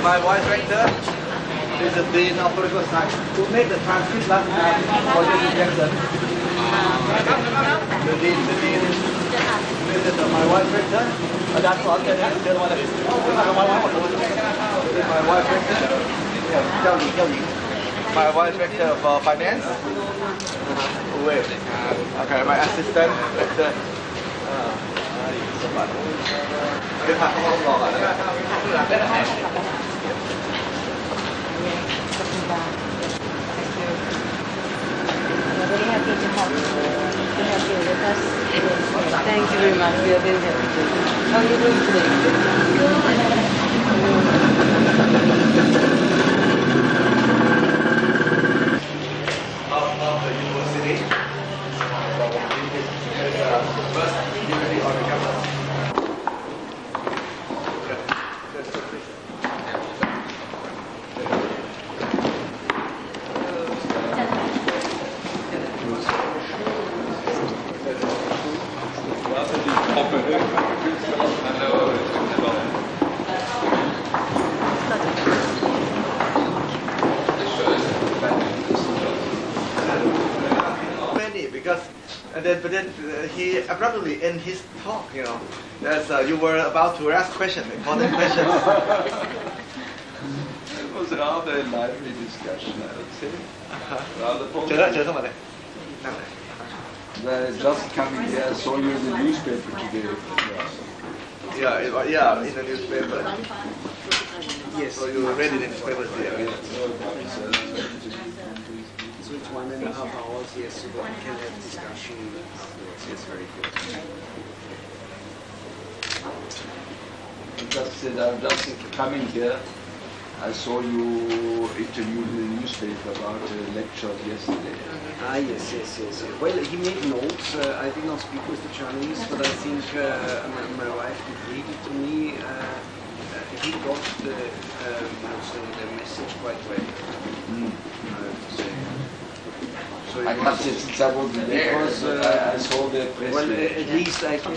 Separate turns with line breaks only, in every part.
my vice rector is the dean of political science. Who made the transcript last time for Jason Jackson? The dean. This is my vice rector. อาจารย์สอนเชิญมาเลยมาหมดเลย My vice rector. เจ้าหญิง My vice rector for finance. Wait. Okay, my assistant rector. สมบัติเดี๋ยวพาเขาลองก่อนนะ
We're very happy to have you with us. Thank you very much. We are very happy to you. How are you doing today?
Of the university. First university on the campus. But then he abruptly in his talk, you know, as you were about to ask questions, important questions.
It was a rather lively discussion, I would say. Rather
positive.
Just coming here, I saw you in the newspaper today.
Yeah, in the newspaper. Yes. So you read it in the newspaper here.
So it's 1.5 hours, yes, so that we can have discussion afterwards. Yes, very good.
I'm just coming here. I saw you interviewed in the newspaper about a lecture yesterday.
Yes. Well, he made notes. I did not speak with the Chinese, but I think my wife did read it to me. He got the message quite well. I have to say.
I can't say since I wasn't there because I saw the press.
Well, at least I can.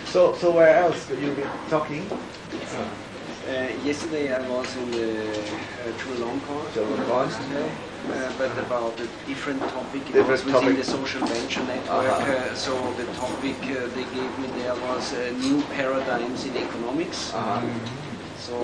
So where else could you be talking?
Yesterday I was in the Chulalongkorn, but about a different topic. It was within the social venture network. So the topic they gave me there was new paradigms in economics. So.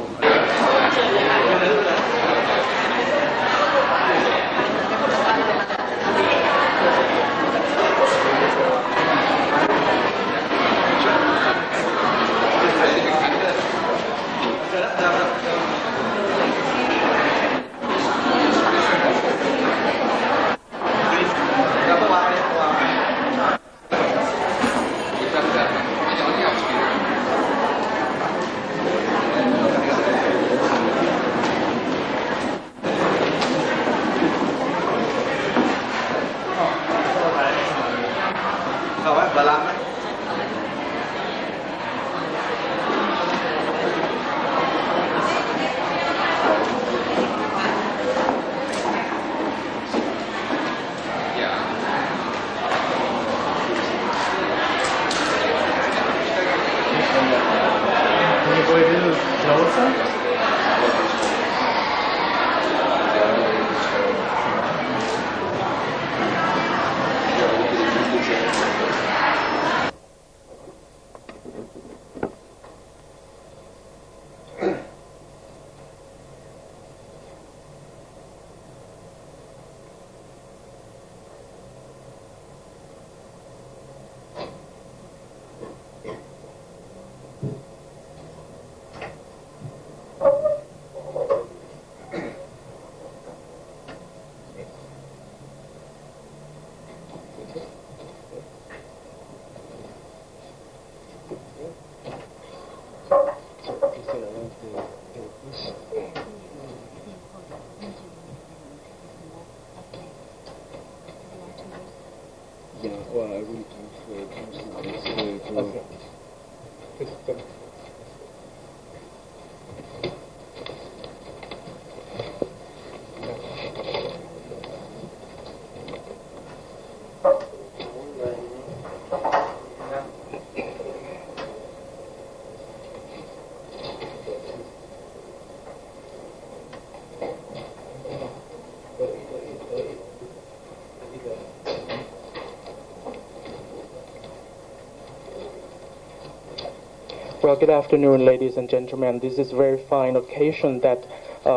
Well, good afternoon, ladies and gentlemen. This is a very fine occasion that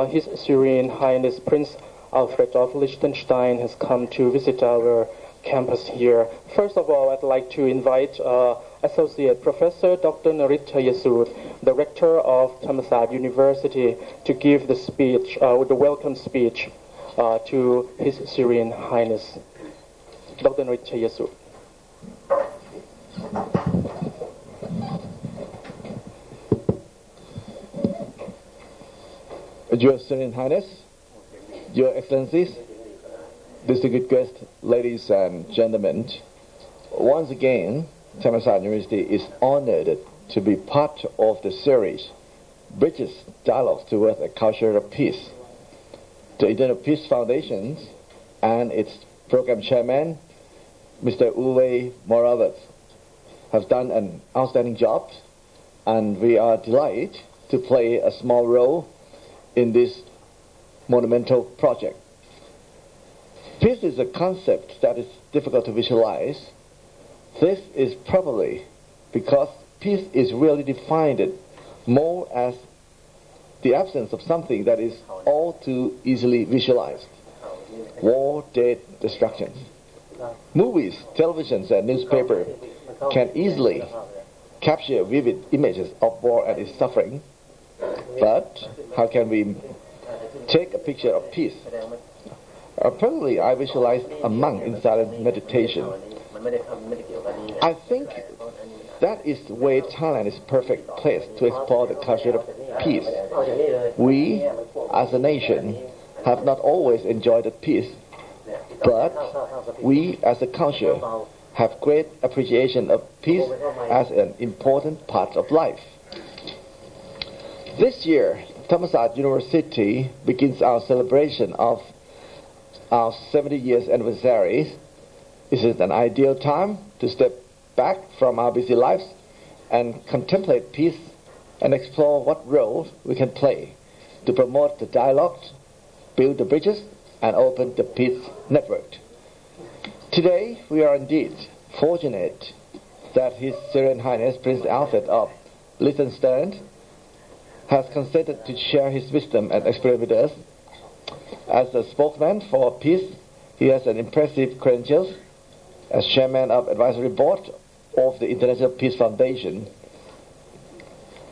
His Serene Highness Prince Alfred of Liechtenstein has come to visit our campus here. First of all, I'd like to invite Associate Professor Dr. Narita Yasud, the rector of Thammasat University, to give the speech, the welcome speech to His Serene Highness. Dr. Narita Yasud.
Your Serene Highness, Your Excellencies, distinguished guests, ladies and gentlemen, once again, Thammasat University is honored to be part of the series Bridges Dialogues Towards a Culture of Peace. The International Peace Foundation and its program chairman, Mr. Uwe Morales, have done an outstanding job, and we are delighted to play a small role in this monumental project. Peace is a concept that is difficult to visualize. This is probably because peace is really defined more as the absence of something that is all too easily visualized. War, death, destruction. Movies, televisions, and newspapers can easily capture vivid images of war and its suffering. But how can we take a picture of peace? Personally, I visualize a monk in silent meditation. I think that is where Thailand is a perfect place to explore the culture of peace. We, as a nation, have not always enjoyed the peace, but we, as a culture, have great appreciation of peace as an important part of life. This year, Thammasat University begins our celebration of our 70 years anniversary. This is an ideal time to step back from our busy lives and contemplate peace and explore what role we can play to promote the dialogue, build the bridges, and open the peace network. Today, we are indeed fortunate that His Serene Highness Prince Alfred of Liechtenstein has consented to share his wisdom and experience with us. As a spokesman for peace, he has an impressive credentials as chairman of advisory board of the International Peace Foundation,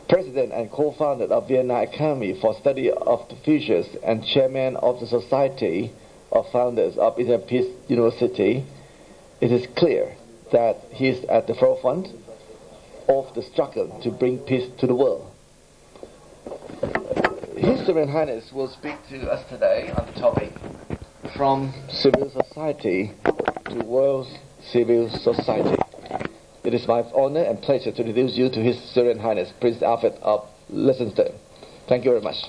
president and co-founder of Vienna Academy for Study of the Futures, and chairman of the Society of Founders of International Peace University. It is clear that he is at the forefront of the struggle to bring peace to the world. His Serene Highness will speak to us today on the topic From Civil Society to World Civil Society. It is my honor and pleasure to introduce you to His Serene Highness Prince Alfred of Liechtenstein. Thank you very much.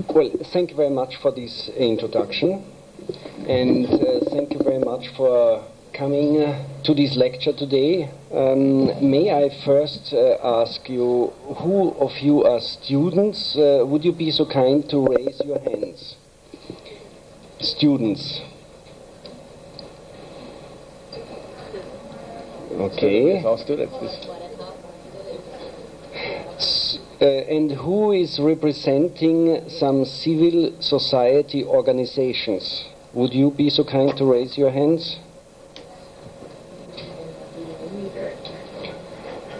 Well, thank you very much for this introduction, and thank you very much for coming to this lecture today. May I first ask you, who of you are students? Would you be so kind to raise your hands? Students. Okay.
All students.
And who is representing some civil society organizations? Would you be so kind to raise your hands?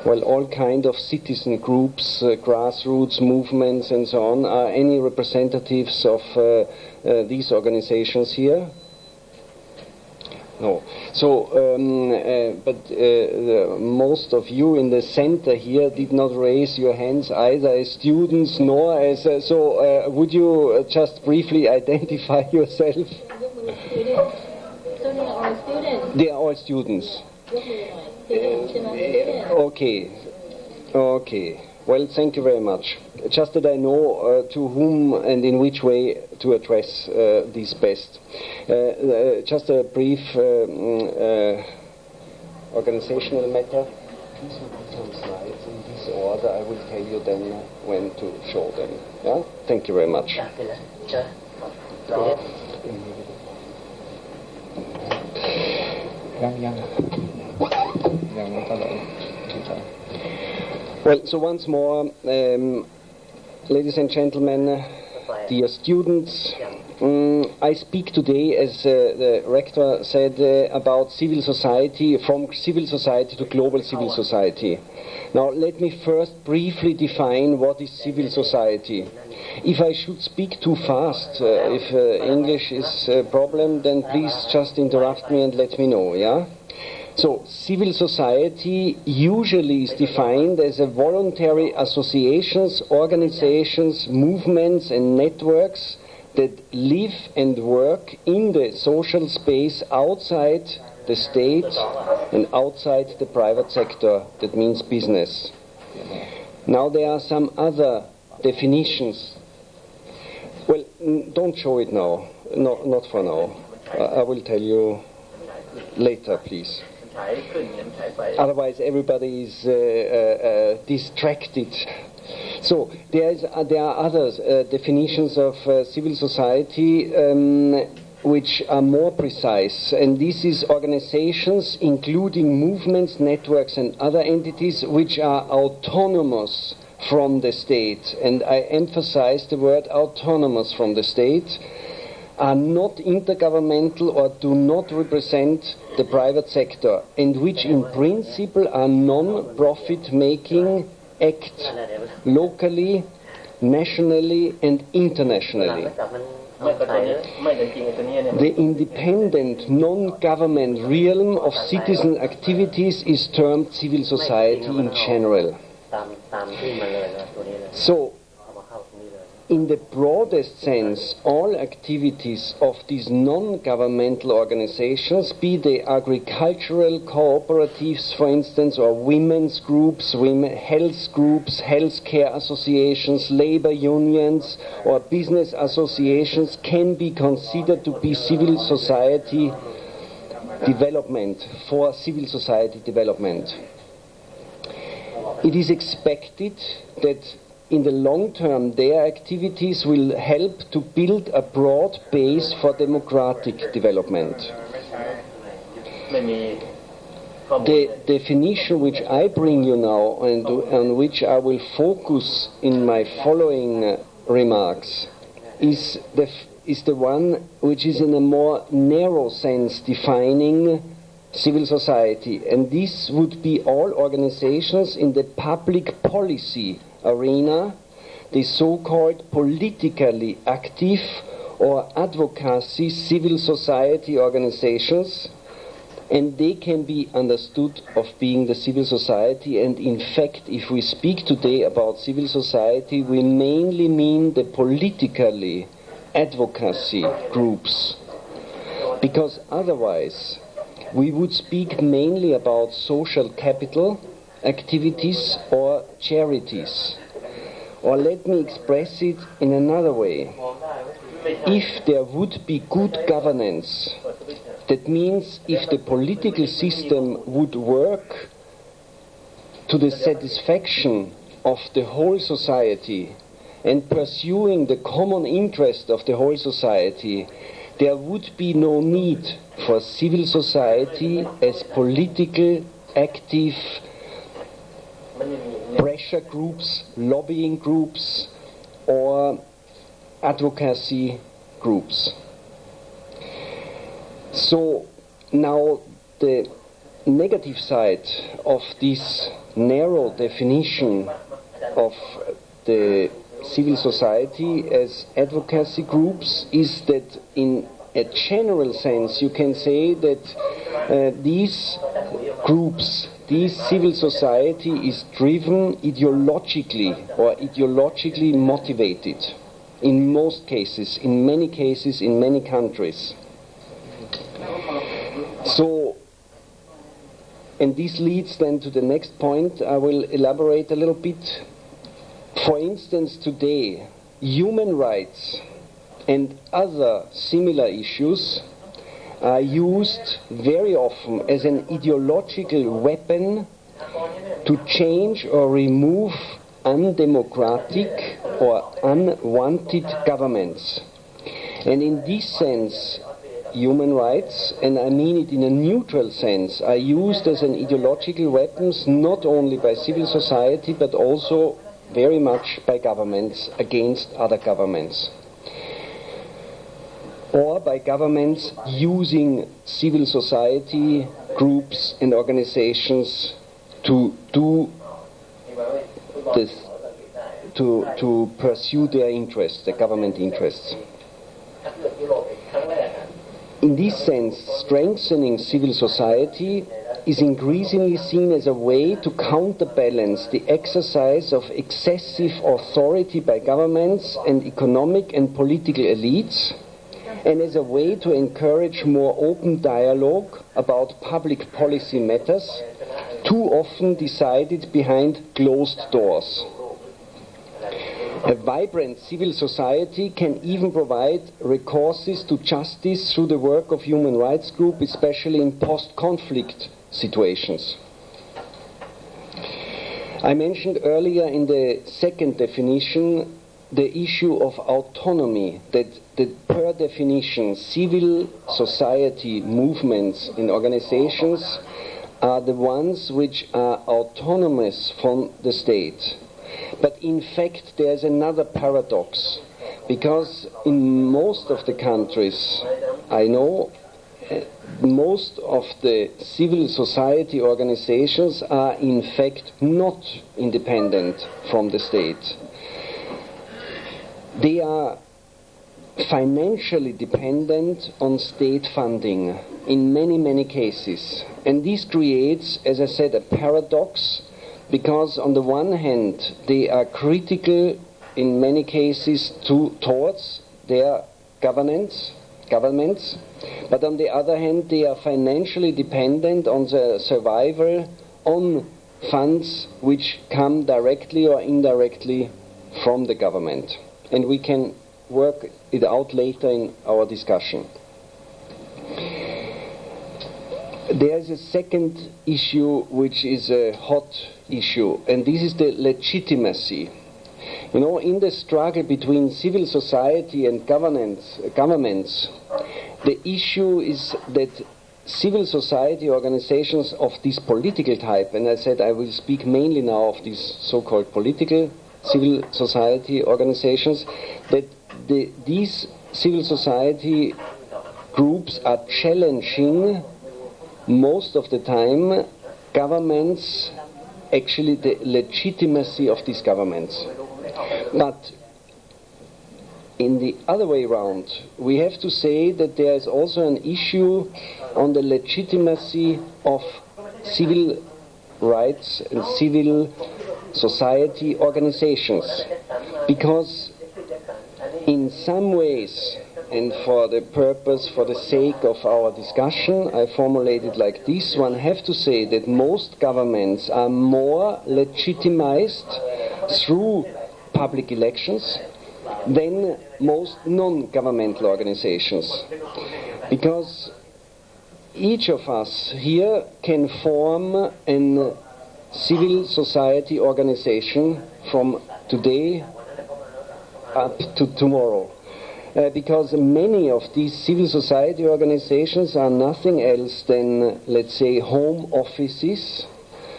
Well, all kind of citizen groups, grassroots movements and so on. Are any representatives of these organizations here? No. So, but most of you in the center here did not raise your hands either as students nor as... so, would you just briefly identify yourself? They are all students. Okay. Okay. Well, thank you very much. Just that I know to whom and in which way to address this best. Just a brief organizational matter. These will be some slides in this order. I will tell you then when to show them. Yeah? Thank you very much. Well, so once more, ladies and gentlemen, dear students, I speak today, as the rector said, about civil society, from civil society to global civil society. Now, let me first briefly define what is civil society. If I should speak too fast, if English is a problem, then please just interrupt me and let me know, yeah? So, civil society usually is defined as a voluntary associations, organizations, movements and networks that live and work in the social space outside the state and outside the private sector, that means business. Now there are some other definitions. Well, don't show it now, not for now. I will tell you later, please. Otherwise everybody is distracted. So there are other definitions of civil society which are more precise, and this is organizations including movements, networks and other entities which are autonomous from the state, and I emphasize the word autonomous from the state, are not intergovernmental or do not represent the private sector, and which in principle are non-profit making, act locally, nationally and internationally. The independent, non-government realm of citizen activities is termed civil society in general. So, in the broadest sense, all activities of these non-governmental organizations, be they agricultural cooperatives, for instance, or women's groups, health groups, healthcare associations, labor unions, or business associations, can be considered to be civil society development, for civil society development. It is expected that in the long term, their activities will help to build a broad base for democratic development. The definition which I bring you now, and on which I will focus in my following remarks, is the one which is in a more narrow sense defining civil society, and this would be all organizations in the public policy arena, the so-called politically active or advocacy civil society organizations, and they can be understood of being the civil society. And in fact, if we speak today about civil society, we mainly mean the politically advocacy groups, because otherwise we would speak mainly about social capital activities or charities. Or let me express it in another way. If there would be good governance, that means if the political system would work to the satisfaction of the whole society and pursuing the common interest of the whole society, there would be no need for civil society as political, active pressure groups, lobbying groups, or advocacy groups. So now the negative side of this narrow definition of the civil society as advocacy groups is that in a general sense you can say that these groups, this civil society is driven ideologically or ideologically motivated in most cases, in many cases, in many countries. So, and this leads then to the next point. I will elaborate a little bit. For instance, today, human rights and other similar issues are used very often as an ideological weapon
to change or remove undemocratic or unwanted governments. And in this sense, human rights, and I mean it in a neutral sense, are used as an ideological weapons not only by civil society but also very much by governments against other governments. Or by governments using civil society groups and organizations to do this, to pursue their interests, their government interests. In this sense, strengthening civil society is increasingly seen as a way to counterbalance the exercise of excessive authority by governments and economic and political elites, and as a way to encourage more open dialogue about public policy matters, too often decided behind closed doors. A vibrant civil society can even provide recourses to justice through the work of human rights groups, especially in post-conflict situations. I mentioned earlier in the second definition the issue of autonomy, that per definition civil society movements in organizations are the ones which are autonomous from the state. But in fact there is another paradox, because in most of the countries I know, most of the civil society organizations are in fact not independent from the state. They are financially dependent on state funding in many, many cases. And this creates, as I said, a paradox, because on the one hand they are critical in many cases towards their governments, but on the other hand they are financially dependent on the survival on funds which come directly or indirectly from the government. And we can work it out later in our discussion. There is a second issue which is a hot issue, and this is the legitimacy. You know, in the struggle between civil society and governments, the issue is that civil society organizations of this political type, and I said I will speak mainly now of these so-called political civil society organizations, that these civil society groups are challenging most of the time governments, actually the legitimacy of these governments. But in the other way around, we have to say that there is also an issue on the legitimacy of civil rights and civil society organizations, because in some ways, and for the sake of our discussion, I formulate it like this: one have to say that most governments are more legitimized through public elections than most non-governmental organizations, because each of us here can form an civil society organization from today up to tomorrow. Because many of these civil society organizations are nothing else than, let's say, home offices.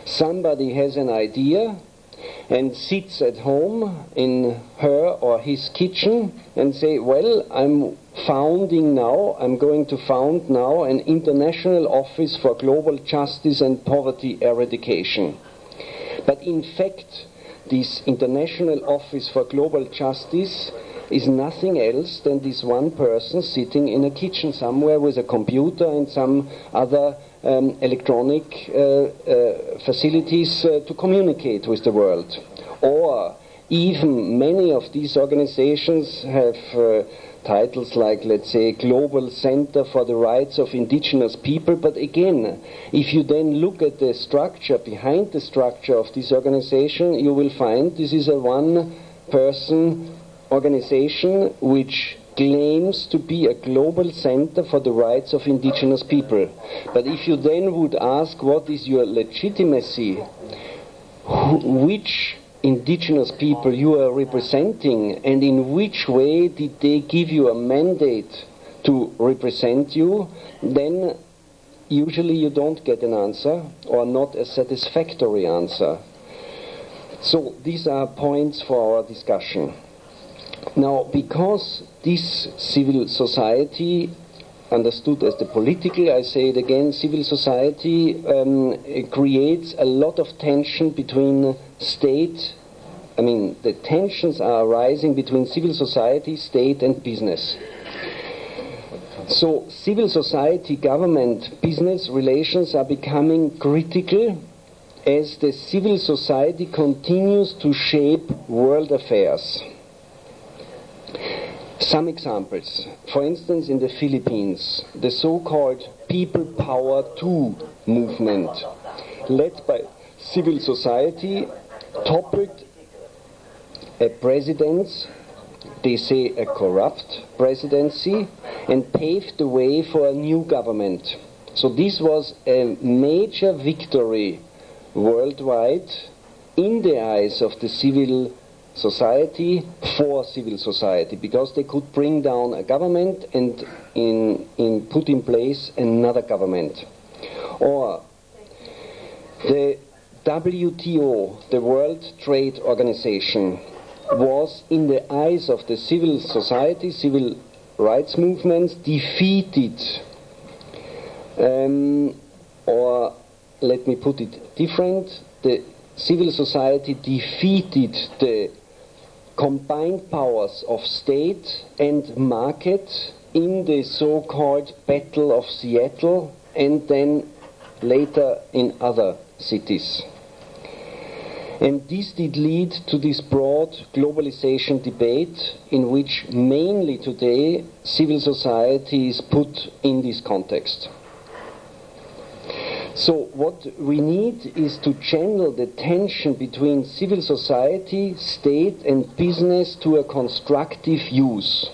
Somebody has an idea and sits at home in her or his kitchen and say, well, I'm going to found now an international office for global justice and poverty eradication. But in fact, this international office for global justice is nothing else than this one person sitting in a kitchen somewhere with a computer and some other electronic facilities to communicate with the world. Or even many of these organizations have titles like, let's say, Global Center for the Rights of Indigenous People. But again, if you then look at the structure, behind the structure of this organization, you will find this is a one-person organization which claims to be a global center for the rights of indigenous people. But if you then would ask what is your legitimacy, which indigenous people you are representing, and in which way did they give you a mandate to represent you, then usually you don't get an answer, or not a satisfactory answer. So these are points for our discussion. Now, because this civil society, understood as the political, I say it again, civil society it creates a lot of tension between state, the tensions are arising between civil society, state and business. So civil society, government, business relations are becoming critical as the civil society continues to shape world affairs. Some examples. For instance, in the Philippines, the so-called People Power 2 movement, led by civil society, toppled a presidency, they say a corrupt presidency, and paved the way for a new government. So this was a major victory worldwide in the eyes of the civil society, for civil society, because they could bring down a government and put in place another government. Or the WTO, the World Trade Organization, was in the eyes of the civil society, civil rights movements, defeated, or let me put it different, the civil society defeated the combined powers of state and market in the so-called Battle of Seattle, and then later in other cities. And this did lead to this broad globalization debate in which mainly today civil society is put in this context. So what we need is to channel the tension between civil society, state and business to a constructive use.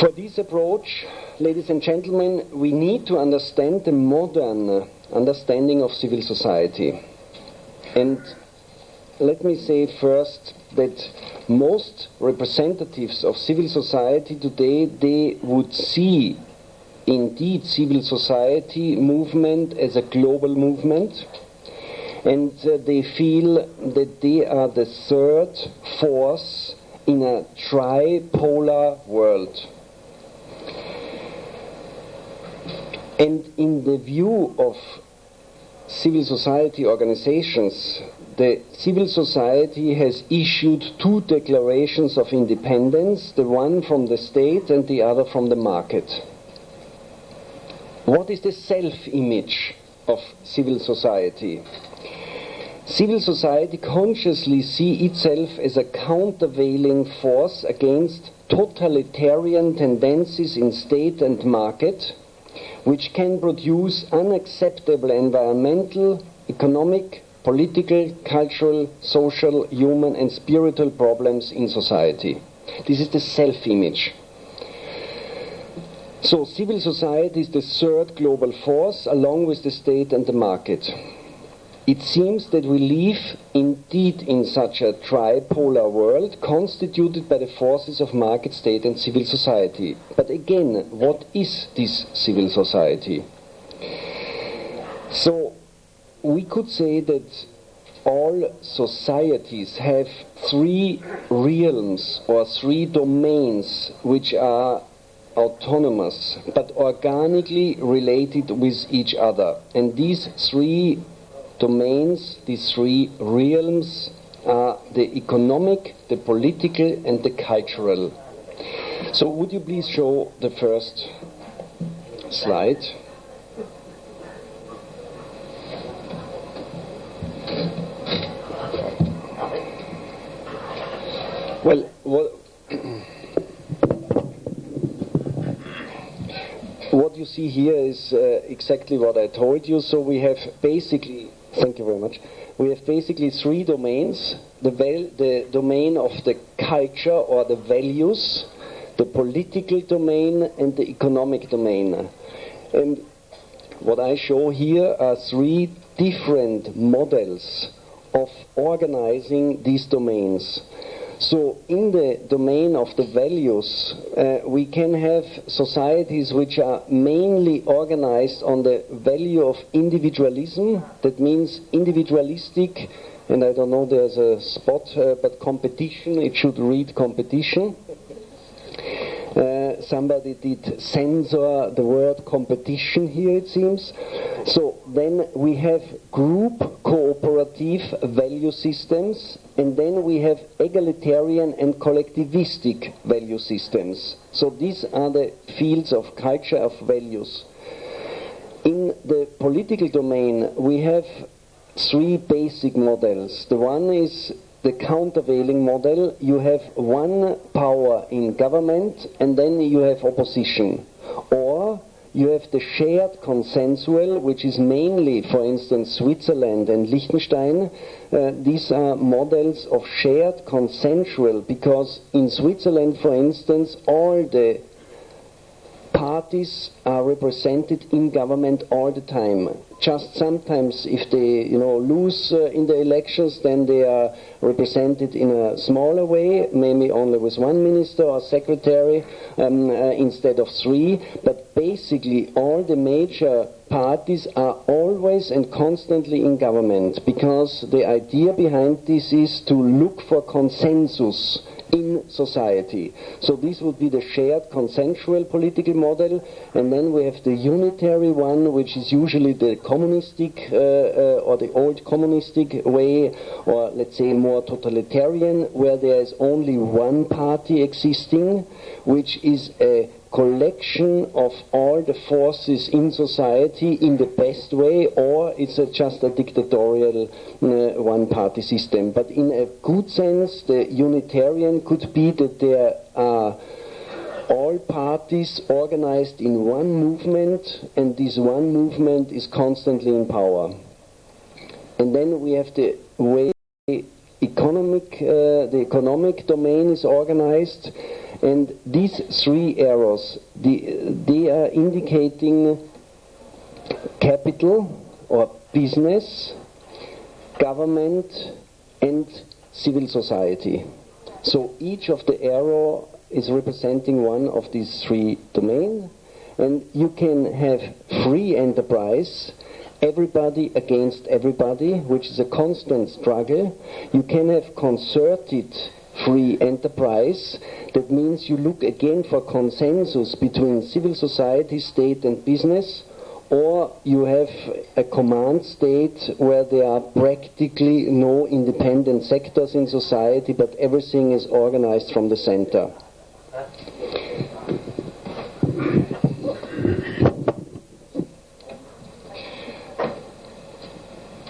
For this approach, ladies and gentlemen, we need to understand the modern understanding of civil society. And let me say first that most representatives of civil society today, they would see indeed civil society movement as a global movement, and they feel that they are the third force in a tripolar world. And in the view of civil society organizations, the civil society has issued two declarations of independence, the one from the state and the other from the market. What is the self-image of civil society? Civil society consciously sees itself as a countervailing force against totalitarian tendencies in state and market, which can produce unacceptable environmental, economic, political, cultural, social, human and spiritual problems in society. This is the self-image. So civil society is the third global force along with the state and the market. It seems that we live indeed in such a tripolar world constituted by the forces of market, state and civil society. But again, what is this civil society? So we could say that all societies have three realms or three domains which are autonomous but organically related with each other. And these three domains, these three realms are the economic, the political and the cultural. So would you please show the first slide? Well, what you see here is exactly what I told you. So we have basically Thank you very much. We have basically three domains: the domain of the culture or the values, the political domain, and the economic domain. And what I show here are three different models of organizing these domains. So in the domain of the values, we can have societies which are mainly organized on the value of individualism. That means individualistic, and I don't know, there's a spot, but competition, it should read competition. Somebody did censor the word competition here, it seems. So then we have group cooperative value systems, and then we have egalitarian and collectivistic value systems. So these are the fields of culture of values. In the political domain, we have three basic models. The one is the countervailing model. You have one power in government, and then you have opposition. Or you have the shared consensual, which is mainly, for instance, Switzerland and Liechtenstein. These are models of shared consensual, because in Switzerland, for instance, all the parties are represented in government all the time. Just sometimes if they lose in the elections, then they are represented in a smaller way, maybe only with one minister or secretary instead of three. But basically all the major parties are always and constantly in government, because the idea behind this is to look for consensus in society. So this would be the shared consensual political model, and then we have the unitary one, which is usually the communistic or the old communistic way, or let's say more totalitarian, where there is only one party existing, which is a collection of all the forces in society in the best way, or it's just a dictatorial one-party system. But in a good sense, the unitarian could be that there are all parties organized in one movement, and this one movement is constantly in power. And then we have the way the economic domain is organized. And these three arrows, they are indicating capital or business, government, and civil society. So each of the arrow is representing one of these three domains. And you can have free enterprise, everybody against everybody, which is a constant struggle. You can have concerted free enterprise. That means you look again for consensus between civil society, state and business, or you have a command state where there are practically no independent sectors in society, but everything is organized from the center.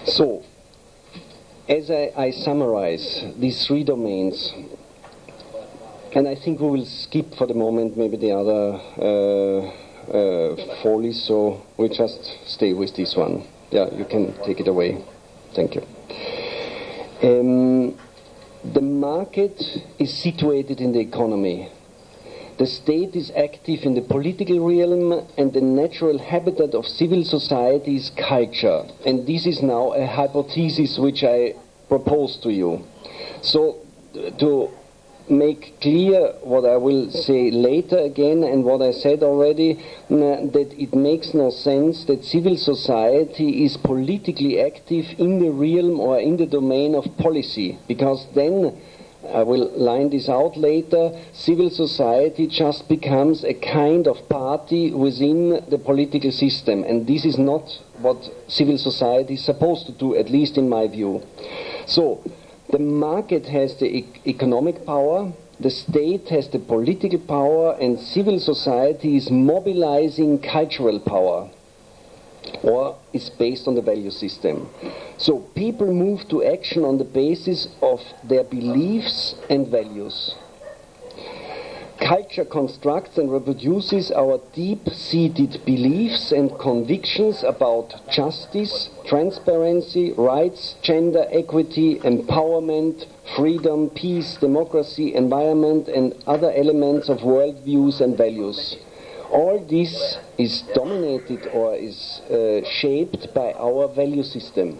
So, as I summarize these three domains, and I think we will skip for the moment maybe the other folies, so we just stay with this one. Yeah, you can take it away. Thank you. The market is situated in the economy. The state is active in the political realm, and the natural habitat of civil society is culture. And this is now a hypothesis which I propose to you. So, to make clear what I will say later again, and what I said already, that it makes no sense that civil society is politically active in the realm or in the domain of policy, because then, I will line this out later, civil society just becomes a kind of party within the political system, and this is not what civil society is supposed to do, at least in my view. So, the market has the economic power, the state has the political power, and civil society is mobilizing cultural power, or is based on the value system. So people move to action on the basis of their beliefs and values. Culture constructs and reproduces our deep-seated beliefs and convictions about justice, transparency, rights, gender equity, empowerment, freedom, peace, democracy, environment, and other elements of worldviews and values. All this is dominated or is shaped by our value system.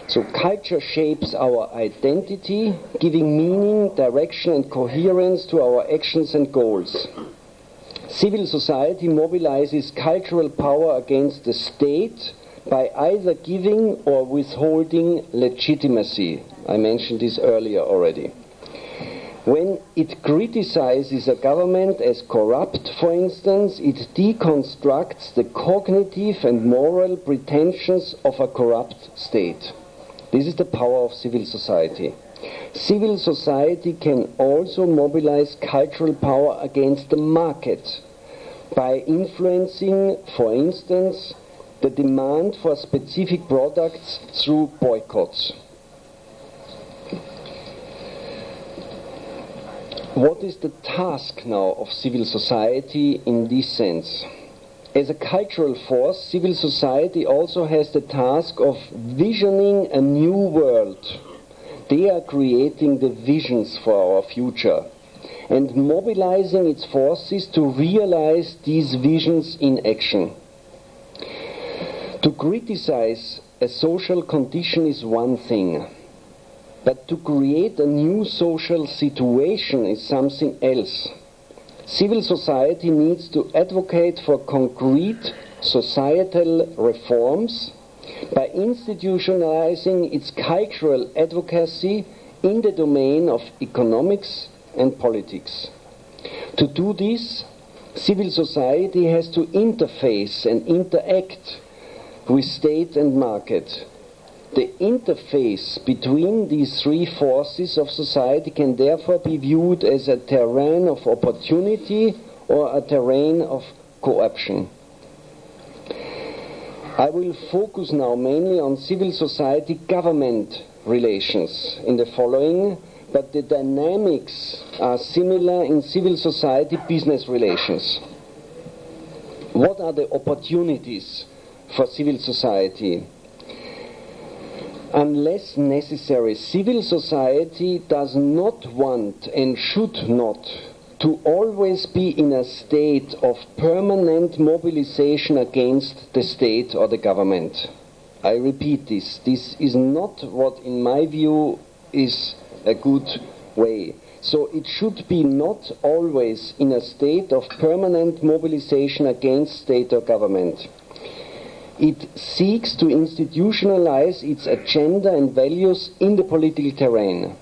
So culture shapes our identity, giving meaning, direction and coherence to our actions and goals. Civil society mobilizes cultural power against the state by either giving or withholding legitimacy. I mentioned this earlier already. When it criticizes a government as corrupt, for instance, it deconstructs the cognitive and moral pretensions of a corrupt state. This is the power of civil society. Civil society can also mobilize cultural power against the market by influencing, for instance, the demand for specific products through boycotts. What is the task now of civil society in this sense? As a cultural force, civil society also has the task of visioning a new world. They are creating the visions for our future and mobilizing its forces to realize these visions in action. To criticize a social condition is one thing, but to create a new social situation is something else. Civil society needs to advocate for concrete societal reforms by institutionalizing its cultural advocacy in the domain of economics and politics. To do this, civil society has to interface and interact with state and market. The interface between these three forces of society can therefore be viewed as a terrain of opportunity or a terrain of coercion. I will focus now mainly on civil society-government relations in the following, but the dynamics are similar in civil society-business relations. What are the opportunities for civil society? Unless necessary, civil society does not want and should not to always be in a state of permanent mobilization against the state or the government. I repeat this. This is not what, in my view, is a good way. So it should be not always in a state of permanent mobilization against state or government. It seeks to institutionalize its agenda and values in the political terrain,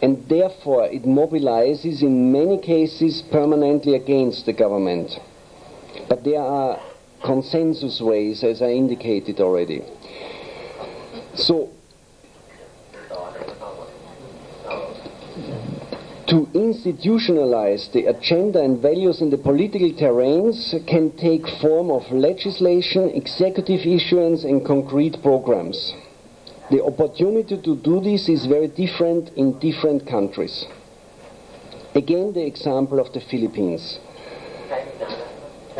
and therefore it mobilizes in many cases permanently against the government. But there are consensus ways, as I indicated already. So, to institutionalize the agenda and values in the political terrains can take form of legislation, executive issuance and concrete programs. The opportunity to do this is very different in different countries. Again, the example of the Philippines.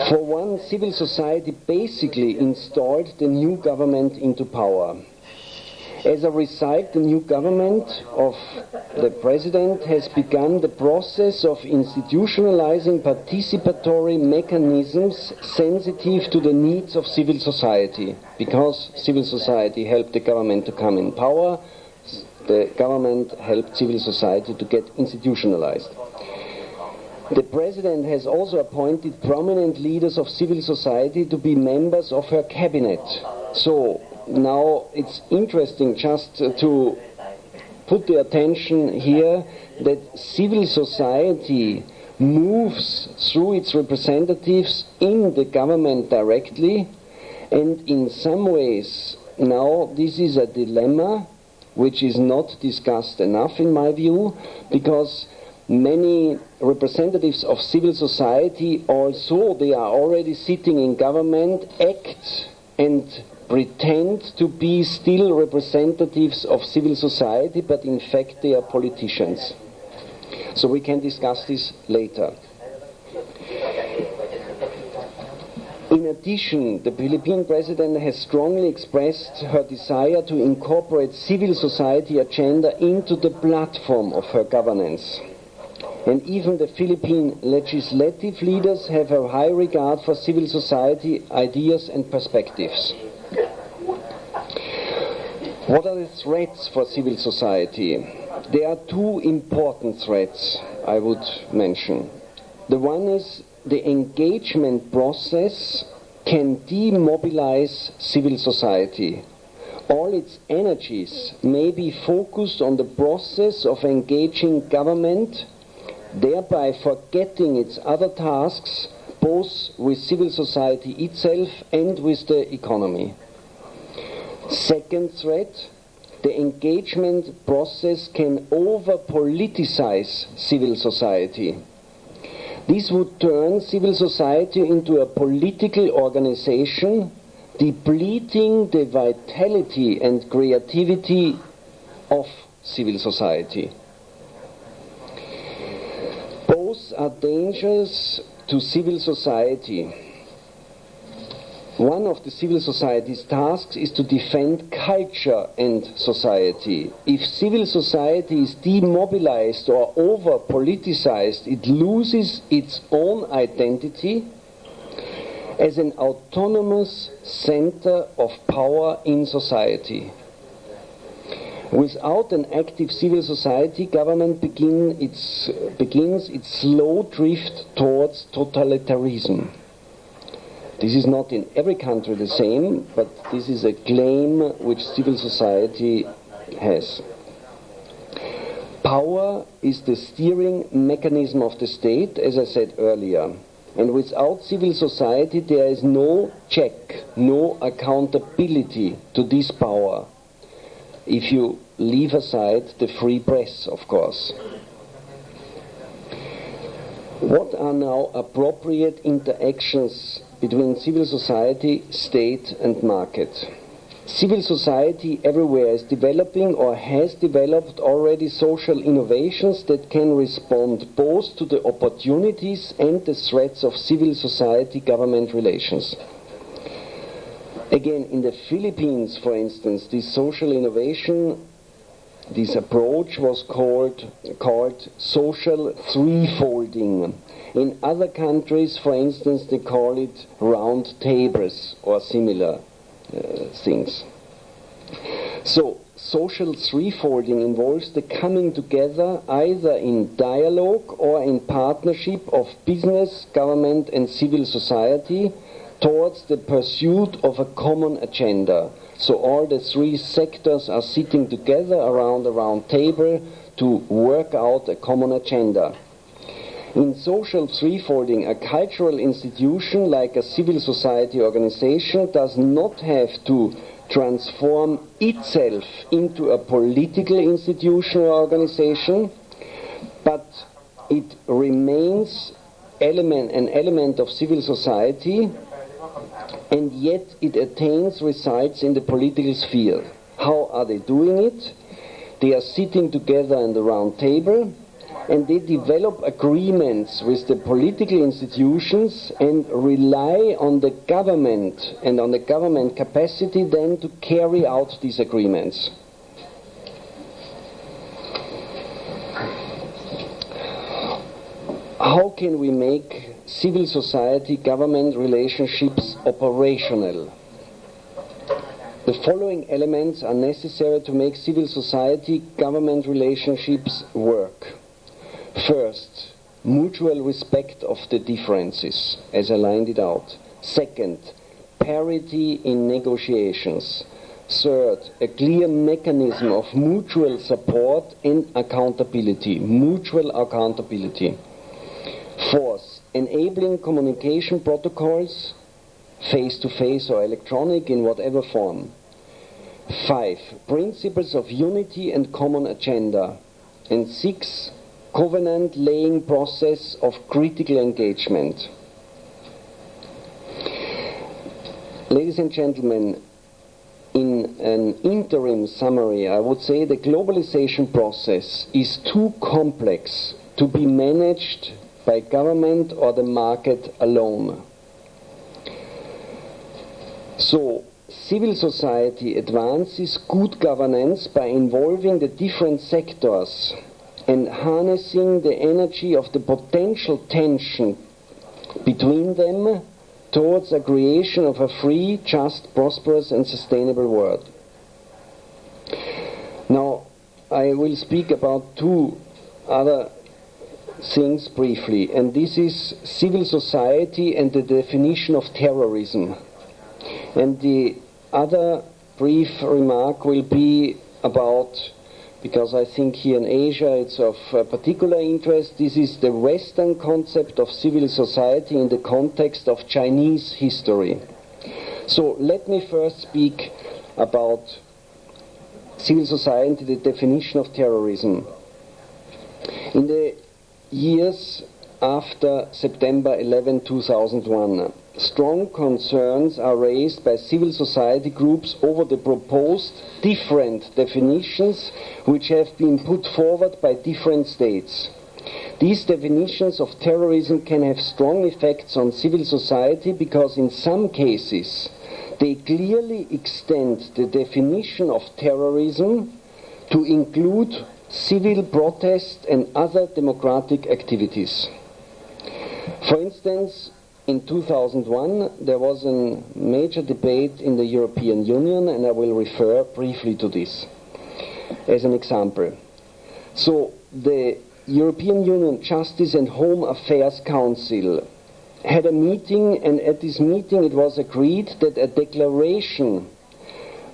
For one, civil society basically installed the new government into power. As a result, the new government of the president has begun the process of institutionalizing participatory mechanisms sensitive to the needs of civil society. Because civil society helped the government to come in power, the government helped civil society to get institutionalized. The president has also appointed prominent leaders of civil society to be members of her cabinet. So, now it's interesting just to put the attention here that civil society moves through its representatives in the government directly, and in some ways now this is a dilemma which is not discussed enough in my view, because many representatives of civil society, also they are already sitting in government, act and pretend to be still representatives of civil society, but in fact they are politicians. So we can discuss this later. In addition, the Philippine president has strongly expressed her desire to incorporate civil society agenda into the platform of her governance. And even the Philippine legislative leaders have a high regard for civil society ideas and perspectives. What are the threats for civil society? There are two important threats I would mention. The one is the engagement process can demobilize civil society. All its energies may be focused on the process of engaging government, thereby forgetting its other tasks, both with civil society itself and with the economy. Second threat, the engagement process can over-politicize civil society. This would turn civil society into a political organization, depleting the vitality and creativity of civil society. Both are dangerous to civil society. One of the civil society's tasks is to defend culture and society. If civil society is demobilized or over-politicized, it loses its own identity as an autonomous center of power in society. Without an active civil society, government begins its slow drift towards totalitarianism. This is not in every country the same, but this is a claim which civil society has. Power is the steering mechanism of the state, as I said earlier. And without civil society, there is no check, no accountability to this power. If you leave aside the free press, of course. What are now appropriate interactions between civil society, state and market? Civil society everywhere is developing or has developed already social innovations that can respond both to the opportunities and the threats of civil society-government relations. Again, in the Philippines, for instance, this social innovation, this approach was called social threefolding. In other countries, for instance, they call it round tables or similar things. So, social threefolding involves the coming together either in dialogue or in partnership of business, government and civil society towards the pursuit of a common agenda. So all the three sectors are sitting together around a round table to work out a common agenda. In social threefolding, a cultural institution like a civil society organization does not have to transform itself into a political institution or organization, but it remains an element of civil society, and yet it attains results in the political sphere. How are they doing it? They are sitting together in the round table, and they develop agreements with the political institutions and rely on the government and on the government capacity then to carry out these agreements. How can we make civil society-government relationships operational? The following elements are necessary to make civil society-government relationships work. First, mutual respect of the differences, as I lined it out. Second, parity in negotiations. Third, a clear mechanism of mutual support and accountability, mutual accountability. Fourth, enabling communication protocols, face-to-face or electronic, in whatever form. 5, principles of unity and common agenda. And 6, covenant-laying process of critical engagement. Ladies and gentlemen, in an interim summary, I would say the globalization process is too complex to be managed by government or the market alone. So, civil society advances good governance by involving the different sectors and harnessing the energy of the potential tension between them towards a creation of a free, just, prosperous and sustainable world. Now, I will speak about two other things briefly, and this is civil society and the definition of terrorism. And the other brief remark will be about, because I think here in Asia it's of particular interest, this is the Western concept of civil society in the context of Chinese history. So let me first speak about civil society, the definition of terrorism. In the years after September 11, 2001, strong concerns are raised by civil society groups over the proposed different definitions which have been put forward by different states. These definitions of terrorism can have strong effects on civil society because in some cases they clearly extend the definition of terrorism to include civil protest and other democratic activities. For instance, in 2001 there was a major debate in the European Union, and I will refer briefly to this as an example. So the European Union Justice and Home Affairs Council had a meeting, and at this meeting it was agreed that a declaration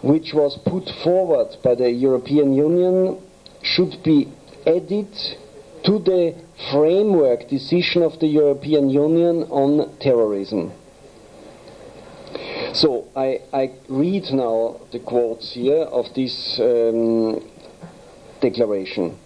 which was put forward by the European Union should be added to the framework decision of the European Union on terrorism. So I read now the quotes here of this declaration.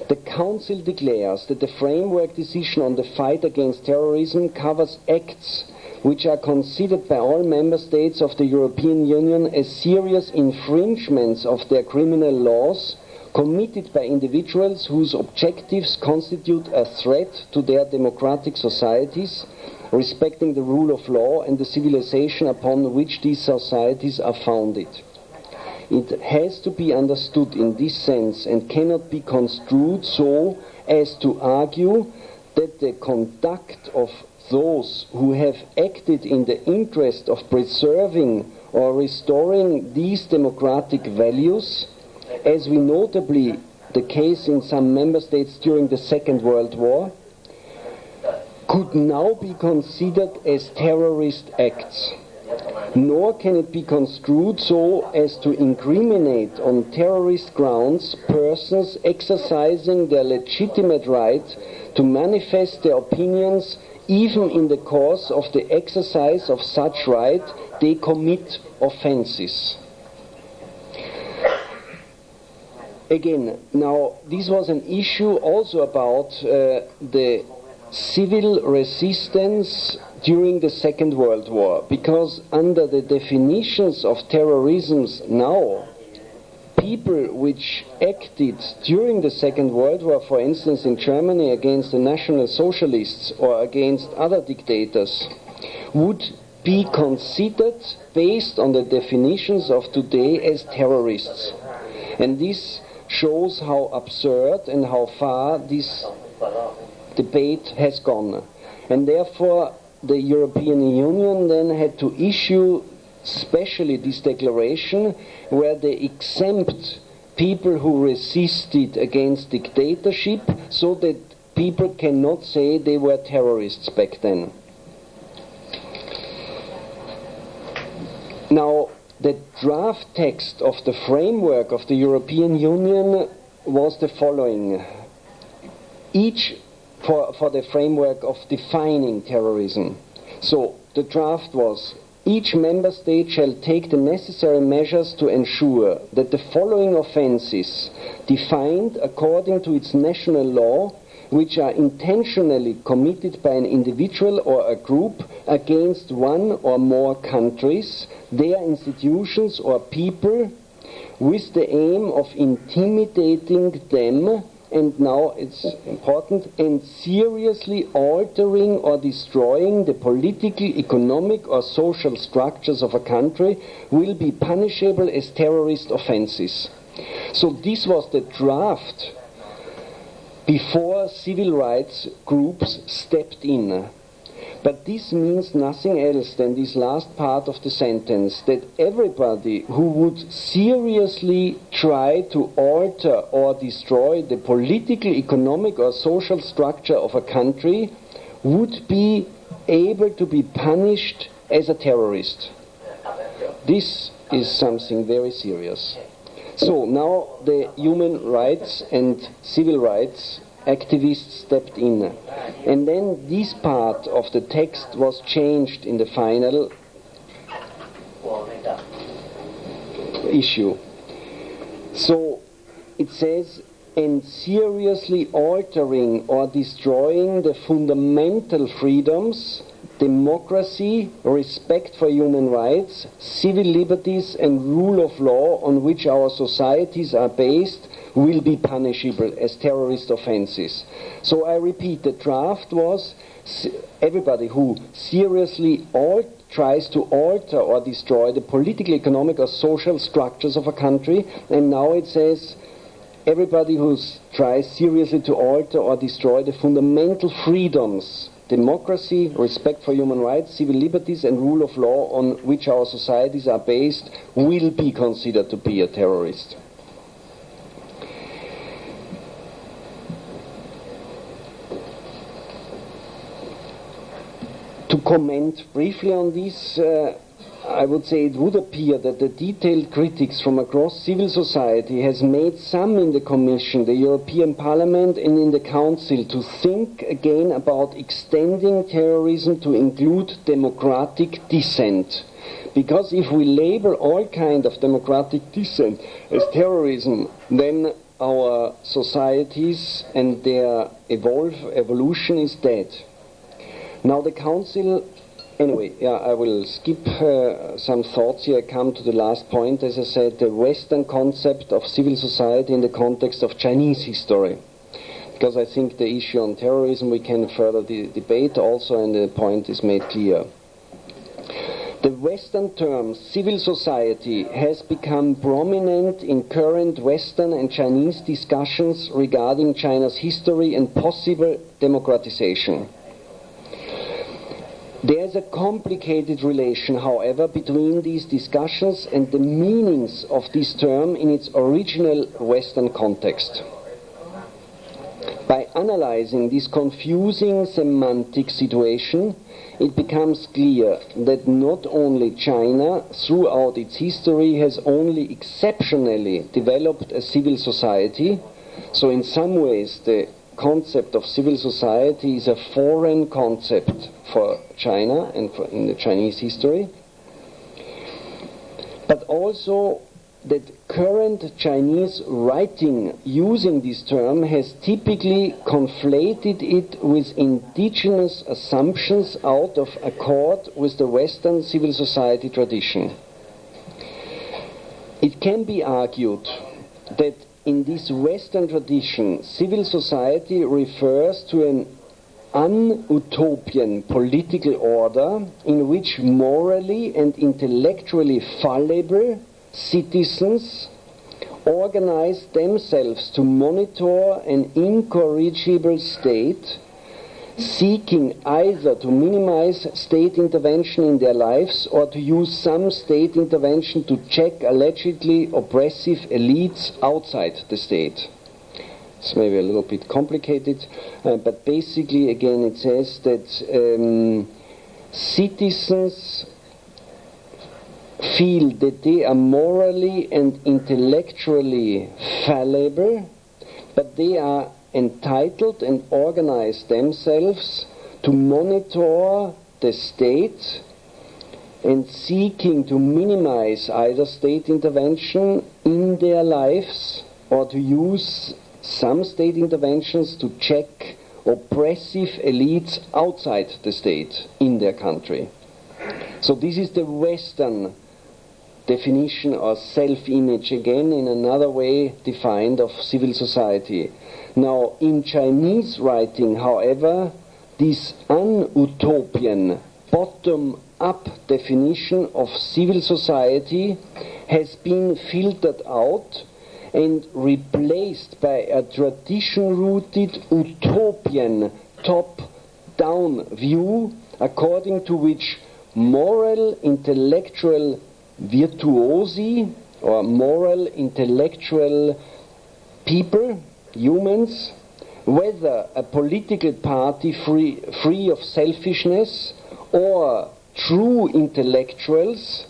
The Council declares that the framework decision on the fight against terrorism covers acts which are considered by all member states of the European Union as serious infringements of their criminal laws committed by individuals whose objectives constitute a threat to their democratic societies, respecting the rule of law and the civilization upon which these societies are founded. It has to be understood in this sense and cannot be construed so as to argue that the conduct of those who have acted in the interest of preserving or restoring these democratic values, as we notably the case in some member states during the Second World War, could now be considered as terrorist acts. Nor can it be construed so as to incriminate on terrorist grounds persons exercising their legitimate right to manifest their opinions. Even in the course of the exercise of such right, they commit offenses. Again, now this was an issue also about the civil resistance during the Second World War, because under the definitions of terrorism now, people which acted during the Second World War, for instance in Germany against the National Socialists or against other dictators, would be considered based on the definitions of today as terrorists. And this shows how absurd and how far this debate has gone. And therefore the European Union then had to issue especially this declaration where they exempt people who resisted against dictatorship so that people cannot say they were terrorists back then. Now, the draft text of the framework of the European Union was the following. For the framework of defining terrorism. So the draft was: each member state shall take the necessary measures to ensure that the following offences, defined according to its national law, which are intentionally committed by an individual or a group against one or more countries, their institutions or people, with the aim of intimidating them and now it's important, and seriously altering or destroying the political, economic or social structures of a country will be punishable as terrorist offenses. So this was the draft before civil rights groups stepped in. But this means nothing else than this last part of the sentence, that everybody who would seriously try to alter or destroy the political, economic or social structure of a country would be able to be punished as a terrorist. This is something very serious. So now the human rights and civil rights activists stepped in. And then this part of the text was changed in the final issue. So it says, and seriously altering or destroying the fundamental freedoms, democracy, respect for human rights, civil liberties and rule of law on which our societies are based will be punishable as terrorist offenses. So I repeat, the draft was everybody who seriously tries to alter or destroy the political, economic or social structures of a country, and now it says everybody who tries seriously to alter or destroy the fundamental freedoms, democracy, respect for human rights, civil liberties and rule of law on which our societies are based will be considered to be a terrorist. To comment briefly on this, I would say it would appear that the detailed critics from across civil society has made some in the Commission, the European Parliament and in the Council to think again about extending terrorism to include democratic dissent. Because if we label all kind of democratic dissent as terrorism, then our societies and their evolution is dead. Now the Council, anyway, I will skip some thoughts here. I come to the last point, as I said, the Western concept of civil society in the context of Chinese history. Because I think the issue on terrorism we can further debate also, and the point is made clear. The Western term civil society has become prominent in current Western and Chinese discussions regarding China's history and possible democratization. There is a complicated relation, however, between these discussions and the meanings of this term in its original Western context. By analyzing this confusing semantic situation, it becomes clear that not only China, throughout its history, has only exceptionally developed a civil society, so in some ways the concept of civil society is a foreign concept for China and in the Chinese history, but also that current Chinese writing using this term has typically conflated it with indigenous assumptions out of accord with the Western civil society tradition. It can be argued that in this Western tradition, civil society refers to an un-utopian political order in which morally and intellectually fallible citizens organize themselves to monitor an incorrigible state, seeking either to minimize state intervention in their lives or to use some state intervention to check allegedly oppressive elites outside the state. It's maybe a little bit complicated, but basically, again, it says that citizens feel that they are morally and intellectually fallible, but they are entitled and organize themselves to monitor the state and seeking to minimize either state intervention in their lives or to use some state interventions to check oppressive elites outside the state in their country. So this is the Western definition or self-image, again in another way defined, of civil society. Now, in Chinese writing, however, this un-utopian bottom-up definition of civil society has been filtered out and replaced by a tradition-rooted utopian top-down view, according to which moral intellectual virtuosi or moral intellectual people, humans, whether a political party free of selfishness or true intellectuals,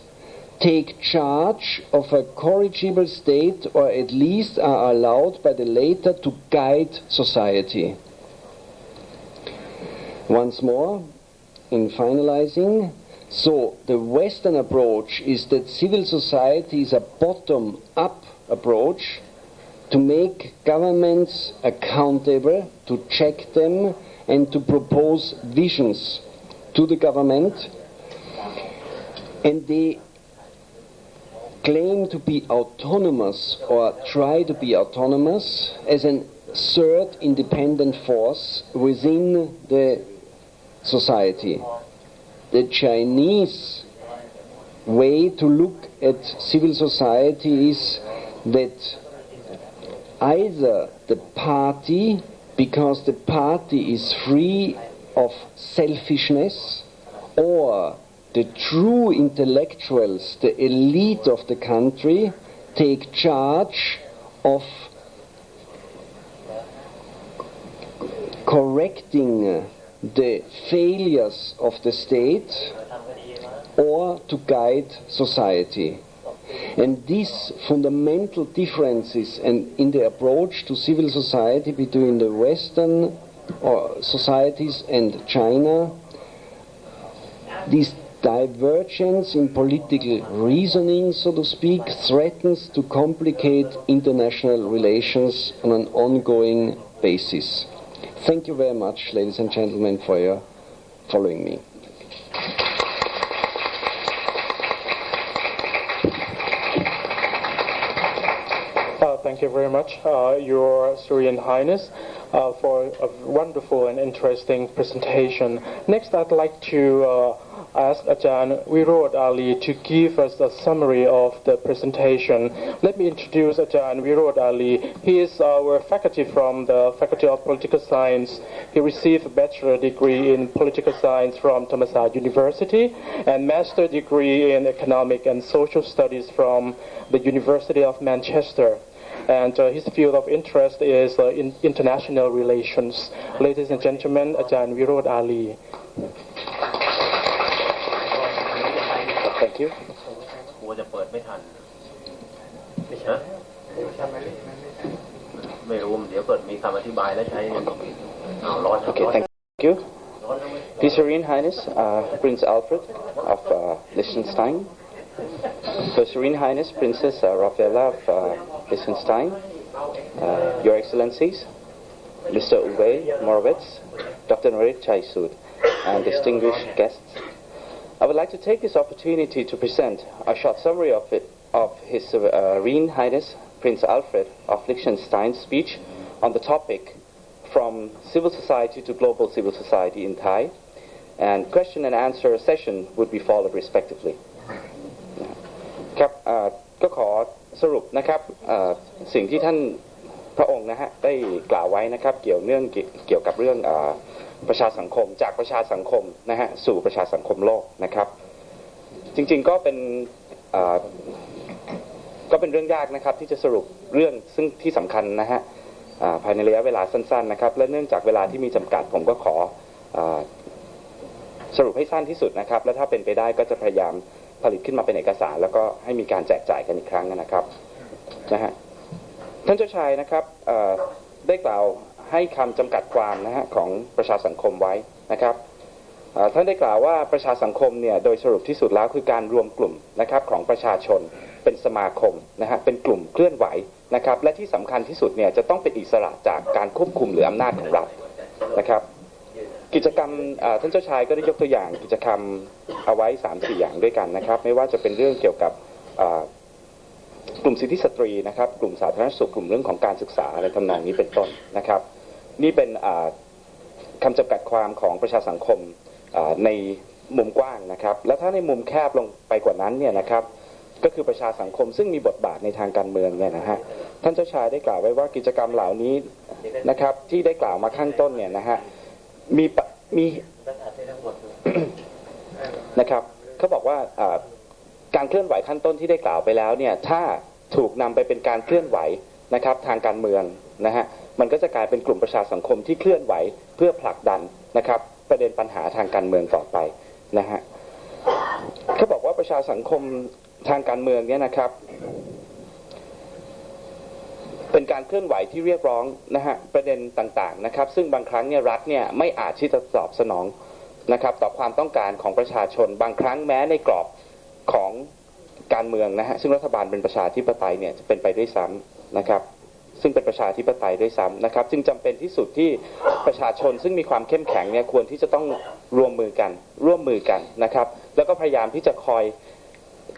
take charge of a corrigible state, or at least are allowed by the latter to guide society. Once more, in finalizing, so the Western approach is that civil society is a bottom-up approach to make governments accountable, to check them, and to propose visions to the government. And they claim to be autonomous, or try to be autonomous, as a third independent force within the society. The Chinese way to look at civil society is that either the party, because the party is free of selfishness, or the true intellectuals, the elite of the country, take charge of correcting the failures of the state or to guide society. And these fundamental differences in the approach to civil society between the Western societies and China, this divergence in political reasoning, so to speak, threatens to complicate international relations on an ongoing basis. Thank you very much, ladies and gentlemen, for your following me.
Thank you very much, Your Serene Highness, for a wonderful and interesting presentation. Next, I'd like to ask Ajahn Virod Ali to give us a summary of the presentation. Let me introduce Ajahn Virod Ali. He is our faculty from the Faculty of Political Science. He received a bachelor degree in political science from Thammasat University and master degree in economic and social studies from the University of Manchester. And his field of interest is in international relations. Ladies and gentlemen, Ajahn Virod Ali. Thank you. Okay, thank you. His Serene Highness, Prince Alfred of Liechtenstein. Her Serene Highness, Princess Rafaela of Liechtenstein, Your Excellencies, Mr. Uwe Morawetz, Dr. Norit Chaisud, and distinguished guests. I would like to take this opportunity to present a short summary of His Serene Highness, Prince Alfred of Liechtenstein's speech on the topic From Civil Society to Global Civil Society in Thai, and question and answer session would be followed respectively. ครับก็ขอสรุปนะครับสิ่งที่ท่านพระองค์นะฮะได้กล่าวไว้นะครับเกี่ยวกับเรื่องประชาสังคมจากประชาสังคมนะฮะสู่ประชาสังคมโลกนะครับจริงๆก็เป็นเรื่องยากนะครับที่จะสรุปเรื่องซึ่งที่สำคัญนะฮะภายในระยะเวลาสั้นๆนะครับและเนื่องจากเวลาที่มีจำกัดผมก็ขอสรุปให้สั้นที่สุดนะครับและถ้าเป็นไปได้ก็จะพยายามผลิตขึ้นมาเป็นเอกสารแล้วก็ให้มีการแจกจ่ายกันอีกครั้งนะครับนะฮะท่านเจ้าชายนะครับได้กล่าวให้คำจำกัดความนะฮะของประชาสังคมไว้นะครับท่านได้กล่าวว่าประชาสังคมเนี่ยโดยสรุปที่สุดแล้วคือการรวมกลุ่มนะครับของประชาชนเป็นสมาคมนะฮะเป็นกลุ่มเคลื่อนไหวนะครับและที่สำคัญที่สุดเนี่ยจะต้องเป็นอิสระจากการควบคุมหรืออำนาจของรัฐนะครับกิจกรรมท่านเจ้าชายก็ได้ยกตัวอย่างกิจกรรมเอาไว้ 3-4 อย่างด้วยกันนะครับไม่ว่าจะเป็นเรื่องเกี่ยวกับ
กลุ่มสิทธิสตรีนะครับกลุ่มสาธารณสุขกลุ่มเรื่องของการศึกษาอะไรทำนองนี้เป็นต้นนะครับนี่เป็นคำจำกัดความของประชาสังคมในมุมกว้างนะครับแล้วถ้าในมุมแคบลงไปกว่านั้นเนี่ยนะครับก็คือประชาสังคมซึ่งมีบทบาทในทางการเมืองเนี่ยนะฮะท่านเจ้าชายได้กล่าวไว้ว่ากิจกรรมเหล่านี้นะครับที่ได้กล่าวมาข้างต้นเนี่ยนะฮะมีนะครับเขาบอกว่าการเคลื่อนไหวขั้นต้นที่ได้กล่าวไปแล้วเนี่ยถ้าถูกนำไปเป็นการเคลื่อนไหวนะครับทางการเมืองนะฮะมันก็จะกลายเป็นกลุ่มประชาสังคมที่เคลื่อนไหวเพื่อผลักดันนะครับประเด็นปัญหาทางการเมืองต่อไปนะฮะเขาบอกว่าประชาสังคมทางการเมืองเนี่ยนะครับเป็นการเคลื่อนไหวที่เรียกร้องนะฮะประเด็นต่างๆนะครับซึ่งบางครั้งเนี่ยรัฐเนี่ยไม่อาจที่จะตอบสนองนะครับต่อความต้องการของประชาชนบางครั้งแม้ในกรอบของการเมืองนะฮะซึ่งรัฐบาลเป็นประชาธิปไตยเนี่ยจะเป็นไปด้วยซ้ำนะครับซึ่งเป็นประชาธิปไตยด้วยซ้ำนะครับจึงจำเป็นที่สุดที่ประชาชนซึ่งมีความเข้มแข็งเนี่ยควรที่จะต้องร่วมมือกันนะครับแล้วก็พยายามที่จะคอย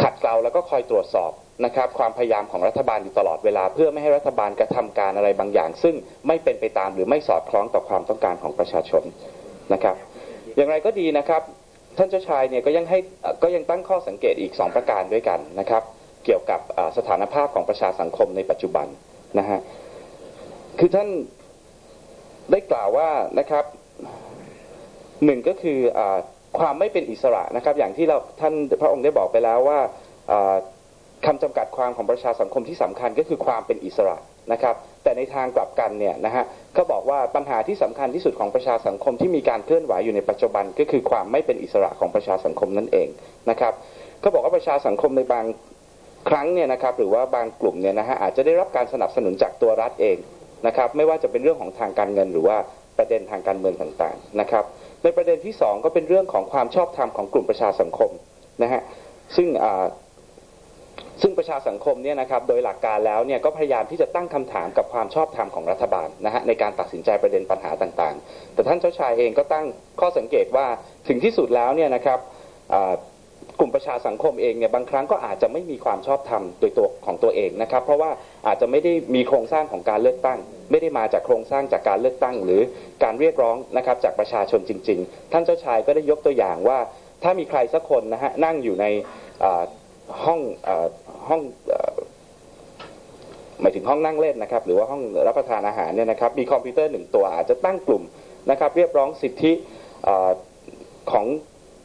ขัดเกลาแล้วก็คอยตรวจสอบนะครับความพยายามของรัฐบาลอยู่ตลอดเวลาเพื่อไม่ให้รัฐบาลกระทำการอะไรบางอย่างซึ่งไม่เป็นไปตามหรือไม่สอดคล้องต่อความต้องการของประชาชนนะครับอย่างไรก็ดีนะครับท่านเจ้าชายเนี่ยก็ยังตั้งข้อสังเกตอีก2ประการด้วยกันนะครับเกี่ยวกับสถานภาพของประชาสังคมในปัจจุบันนะฮะคือท่านได้กล่าวว่านะครับหนึ่งก็คือความไม่เป็นอิสระนะครับอย่างที่ท่านพระองค์ได้บอกไปแล้วว่าคำจำกัดความของประชาสังคมที่สำคัญก็คือความเป็นอิสระนะครับแต่ในทางกลับกันเนี่ยนะฮะก็บอกว่าปัญหาที่สำคัญที่สุดของประชาสังคมที่มีการเคลื่อนไหวอยู่ในปัจจุบันก็คือความไม่เป็นอิสระของประชาสังคมนั่นเองนะครับก็บอกว่าประชาสังคมในบางครั้งเนี่ยนะครับหรือว่าบางกลุ่มเนี่ยนะฮะอาจจะได้รับการสนับสนุนจากตัวรัฐเองนะครับไม่ว่าจะเป็นเรื่องของทางการเงินหรือว่าประเด็นทางการเมืองต่างๆนะครับในประเด็นที่2ก็เป็นเรื่องของความชอบธรรมของกลุ่มประชาสังคมนะฮะซึ่งประชาสังคมเนี่ยนะครับโดยหลักการแล้วเนี่ยก็พยายามที่จะตั้งคำถามกับความชอบธรรมของรัฐบาลนะฮะในการตัดสินใจประเด็นปัญหาต่างๆแต่ท่านเจ้าชายเองก็ตั้งข้อสังเกตว่าถึงที่สุดแล้วเนี่ยนะครับกลุ่มประชาสังคมเองเนี่ยบางครั้งก็อาจจะไม่มีความชอบธรรมโดยตัวของตัวเองนะครับเพราะว่าอาจจะไม่ได้มีโครงสร้างของการเลือกตั้งไม่ได้มาจากโครงสร้างจากการเลือกตั้งหรือการเรียกร้องนะครับจากประชาชนจริงๆท่านเจ้าชายก็ได้ยกตัวอย่างว่าถ้ามีใครสักคนนะฮะนั่งอยู่ในห้องหมายถึงห้องนั่งเล่นนะครับหรือว่าห้องรับประทานอาหารเนี่ยนะครับมีคอมพิวเตอร์1ตัวอาจจะตั้งกลุ่มนะครับเรียกร้องสิทธิของ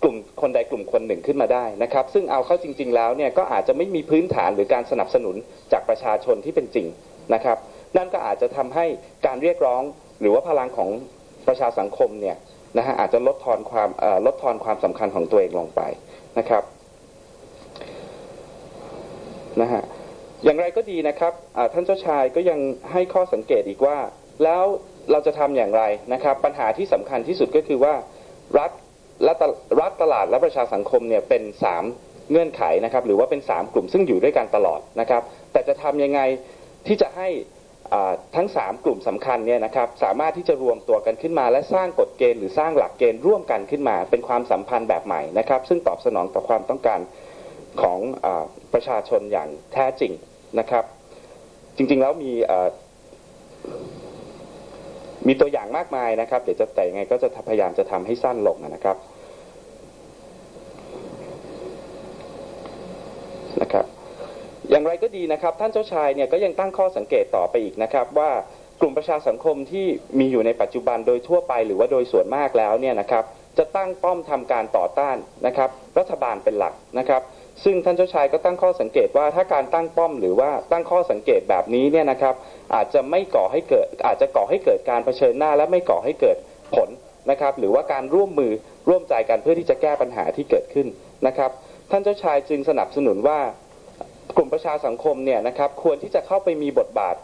กลุ่มคนใดกลุ่มคนหนึ่งขึ้นมาได้นะครับซึ่งเอาเข้าจริงๆแล้วเนี่ยก็อาจจะไม่มีพื้นฐานหรือการสนับสนุนจากประชาชนที่เป็นจริงนะครับนั่นก็อาจจะทำให้การเรียกร้องหรือว่าพลังของประชาสังคมเนี่ยนะฮะอาจจะลดทอนความสำคัญของตัวเองลงไปนะครับนะฮะอย่างไรก็ดีนะครับท่านเจ้าชายก็ยังให้ข้อสังเกตอีกว่าแล้วเราจะทำอย่างไรนะครับปัญหาที่สำคัญที่สุดก็คือว่ารัฐตลาดและประชาสังคมเนี่ยเป็น3เงื่อนไขนะครับหรือว่าเป็น3กลุ่มซึ่งอยู่ด้วยกันตลอดนะครับแต่จะทำยังไงที่จะให้ทั้ง3กลุ่มสำคัญเนี่ยนะครับสามารถที่จะรวมตัวกันขึ้นมาและสร้างกฎเกณฑ์หรือสร้างหลักเกณฑ์ร่วมกันขึ้นมาเป็นความสัมพันธ์แบบใหม่นะครับซึ่งตอบสนองต่อความต้องการของประชาชนอย่างแท้จริงนะครับจริงๆแล้วมีตัวอย่างมากมายนะครับเดี๋ยวแต่ยังไงก็จะพยายามจะทำให้สั้นลงนะครับอย่างไรก็ดีนะครับท่านเจ้าชายเนี่ยก็ยังตั้งข้อสังเกตต่อไปอีกนะครับว่ากลุ่มประชาสังคมที่มีอยู่ในปัจจุบันโดยทั่วไปหรือว่าโดยส่วนมากแล้วเนี่ยนะครับจะตั้งป้อมทำการต่อต้านนะครับรัฐบาลเป็นหลักนะครับซึ่งท่านเจ้าชายก็ตั้งข้อสังเกตว่าถ้าการตั้งป้อมหรือว่าตั้งข้อสังเกตแบบนี้เนี่ยนะครับอาจจะก่อให้เกิดการเผชิญหน้าและไม่ก่อให้เกิดผลนะครับหรือว่าการร่วมใจกันเพื่อที่จะแก้ปัญหาที่เกิดขึ้นนะครับท่านเจ้าชายจึงสนับสนุนว่ากลุ่มประชาสังคมเนี่ยนะครับควรที่จะเข้าไปมีบทบาท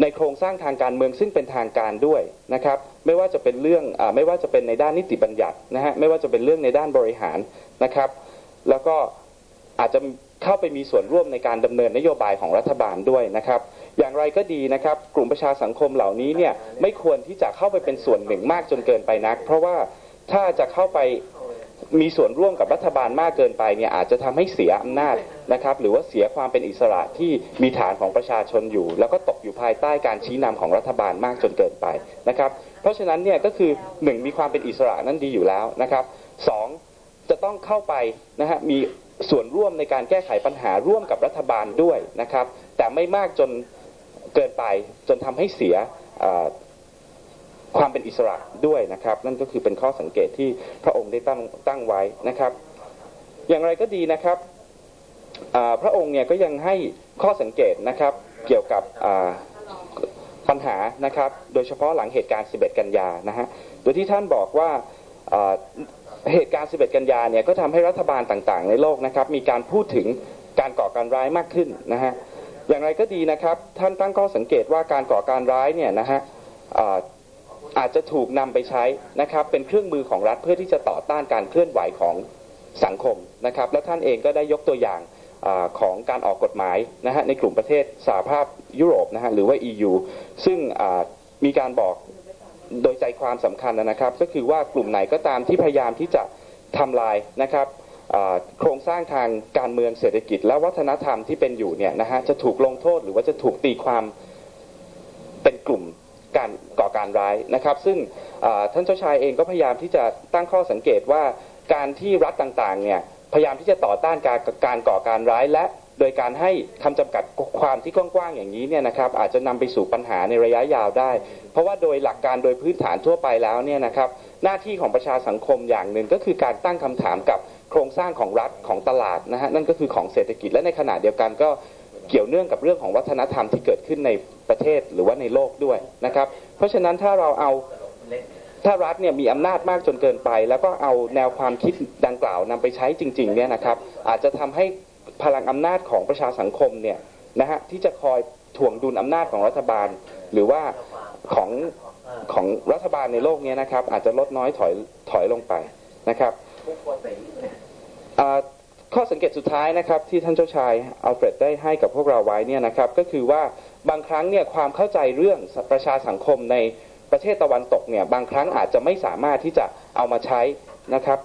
ในโครงสร้างทางการเมืองซึ่งเป็นทางการด้วยนะครับไม่ว่าจะเป็นในด้านนิติบัญญัตินะฮะไม่ว่าจะเป็นเรื่องในด้านบริหารนะครับแล้วก็อาจจะเข้าไปมีส่วนร่วมในการดำเนินนโยบายของรัฐบาลด้วยนะครับอย่างไรก็ดีนะครับกลุ่มประชาสังคมเหล่านี้เนี่ยไม่ควรที่จะเข้าไปเป็นส่วนหนึ่งมากจนเกินไปนักเพราะว่าถ้าจะเข้าไป มีส่วนร่วมกับรัฐบาลมากเกินไปเนี่ยอาจจะทำให้เสียอำนาจนะครับหรือว่าเสียความเป็นอิสระที่มีฐานของประชาชนอยู่แล้วก็ตกอยู่ภายใต้การชี้นำของรัฐบาลมากจนเกินไปนะครับเพราะฉะนั้นเนี่ยก็คือ1มีความเป็นอิสระนั้นดีอยู่แล้วนะครับ2จะต้องเข้าไปนะฮะมีส่วนร่วมในการแก้ไขปัญหาร่วมกับรัฐบาลด้วยนะครับแต่ไม่มากจนเกินไปจนทำให้เสียความเป็นอิสระด้วยนะครับนั่นก็คือเป็นข้อสังเกตที่พระองค์ได้ตั้งไว้นะครับอย่างไรก็ดีนะครับพระองค์เนี่ยก็ยังให้ข้อสังเกตนะครับเกี่ยวกับปัญหานะครับโดยเฉพาะหลังเหตุการณ์11กันยานะฮะโดยที่ท่านบอกว่าเหตุการณ์11กันยาเนี่ยก็ทำให้รัฐบาลต่างๆในโลกนะครับมีการพูดถึงการก่อการร้ายมากขึ้นนะฮะอย่างไรก็ดีนะครับท่านตั้งข้อสังเกตว่าการก่อการร้ายเนี่ยนะฮะอาจจะถูกนำไปใช้นะครับเป็นเครื่องมือของรัฐเพื่อที่จะต่อต้านการเคลื่อนไหวของสังคมนะครับและท่านเองก็ได้ยกตัวอย่างของการออกกฎหมายนะฮะในกลุ่มประเทศสหภาพยุโรปนะฮะหรือว่า EU ซึ่งมีการบอกโดยใจความสำคัญนะครับก็คือว่ากลุ่มไหนก็ตามที่พยายามที่จะทำลายนะครับโครงสร้างทางการเมืองเศรษฐกิจและวัฒนธรรมที่เป็นอยู่เนี่ยนะฮะจะถูกลงโทษหรือว่าจะถูกตีความเป็นกลุ่มการก่อการร้ายนะครับซึ่งท่านเจ้าชายเองก็พยายามที่จะตั้งข้อสังเกตว่าการที่รัฐต่างๆเนี่ยพยายามที่จะต่อต้านการก่อการร้ายและโดยการให้คำจำกัดความที่กว้างๆอย่างนี้เนี่ยนะครับอาจจะนำไปสู่ปัญหาในระยะยาวได้เพราะว่าโดยหลักการโดยพื้นฐานทั่วไปแล้วเนี่ยนะครับหน้าที่ของประชาสังคมอย่างหนึ่งก็คือการตั้งคำถามกับโครงสร้างของรัฐของตลาดนะฮะนั่นก็คือของเศรษฐกิจและในขณะเดียวกันก็เกี่ยวเนื่องกับเรื่องของวัฒนธรรมที่เกิดขึ้นในประเทศหรือว่าในโลกด้วยนะครับเพราะฉะนั้นถ้ารัฐเนี่ยมีอำนาจมากจนเกินไปแล้วก็เอาแนวความคิดดังกล่าวนำไปใช้จริงๆเนี่ยนะครับอาจจะทำให้พลังอำนาจของประชาสังคมเนี่ยนะฮะที่จะคอยถ่วงดุลอำนาจของรัฐบาลหรือว่าของรัฐบาลในโลกนี้นะครับอาจจะลดน้อยถอยลงไปนะครับข้อสังเกตสุดท้ายนะครับที่ท่านเจ้าชายอัลเฟรดได้ให้กับพวกเราไว้เนี่ยนะครับก็คือว่าบางครั้งเนี่ยความเข้าใจเรื่องประชาสังคมในประเทศตะวันตกเนี่ยบางครั้งอาจจะไม่สามารถที่จะเอามาใช้นะครับ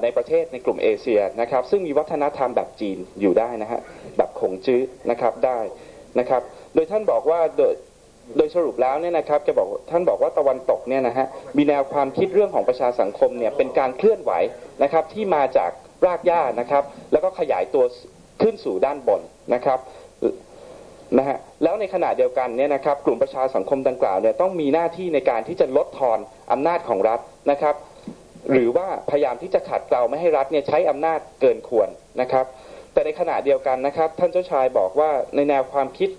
ในประเทศในกลุ่มเอเชียนะครับซึ่งมีวัฒนธรรมแบบจีนอยู่ได้นะฮะแบบขงจื้อนะครับได้นะครับโดยท่านบอกว่าโดยสรุปแล้วเนี่ยนะครับท่านบอกว่าตะวันตกเนี่ยนะฮะมีแนวความคิดเรื่องของประชาสังคมเนี่ยเป็นการเคลื่อนไหวนะครับที่มาจากรากหญ้านะครับแล้วก็ขยายตัวขึ้นสู่ด้านบนนะครับนะฮะแล้วในขณะเดียวกันเนี่ยนะครับกลุ่มประชาสังคมดังกล่าวเนี่ยต้องมีหน้าที่ในการที่จะลดทอนอำนาจของรัฐนะครับหรือว่าพยายามที่จะขัดเกลาไม่ให้รัฐเนี่ยใช้อำนาจเกินควรนะครับแต่ในขณะเดียวกันนะครับท่านเจ้าชายบอกว่าในแนวความคิด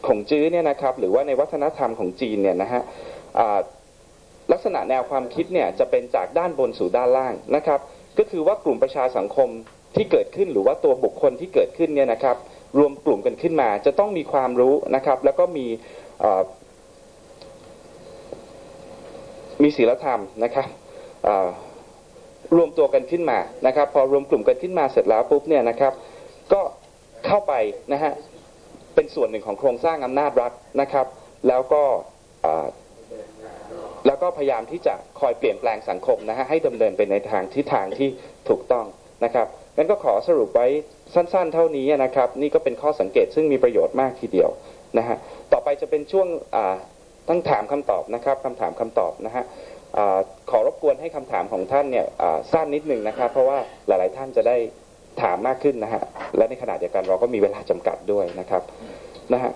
ของจื้อเนี่ยนะครับหรือว่าในวัฒนธรรมของจีนเนี่ยนะฮะลักษณะแนวความคิดเนี่ยจะเป็นจากด้านบนสู่ด้านล่างนะครับก็คือว่ากลุ่มประชาสังคมที่เกิดขึ้นหรือว่าตัวบุคคลที่เกิดขึ้นเนี่ยนะครับรวมกลุ่มกันขึ้นมาจะต้องมีความรู้นะครับแล้วก็มีศีลธรรมนะครับรวมตัวกันขึ้นมานะครับพอรวมกลุ่มกันขึ้นมาเสร็จแล้วปุ๊บเนี่ยนะครับก็เข้าไปนะฮะเป็นส่วนหนึ่งของโครงสร้างอำนาจรัฐนะครับแล้วก็พยายามที่จะคอยเปลี่ยนแปลงสังคมนะฮะให้ดำเนินไปในทางที่ถูกต้องนะครับงั้นก็ขอสรุปไว้สั้นๆเท่านี้นะครับนี่ก็เป็นข้อสังเกตซึ่งมีประโยชน์มากทีเดียวนะฮะต่อไปจะเป็นช่วงตั้งถามคำตอบนะครับคำถามคำตอบนะฮะขอรบกวนให้คำถามของท่านเนี่ยสั้นนิดนึงนะครับเพราะว่าหลายๆท่านจะได้ถามมากขึ้นนะฮะและในขณะเดียวกันเราก็มีเวลาจำกัดด้วยนะครับนะฮะ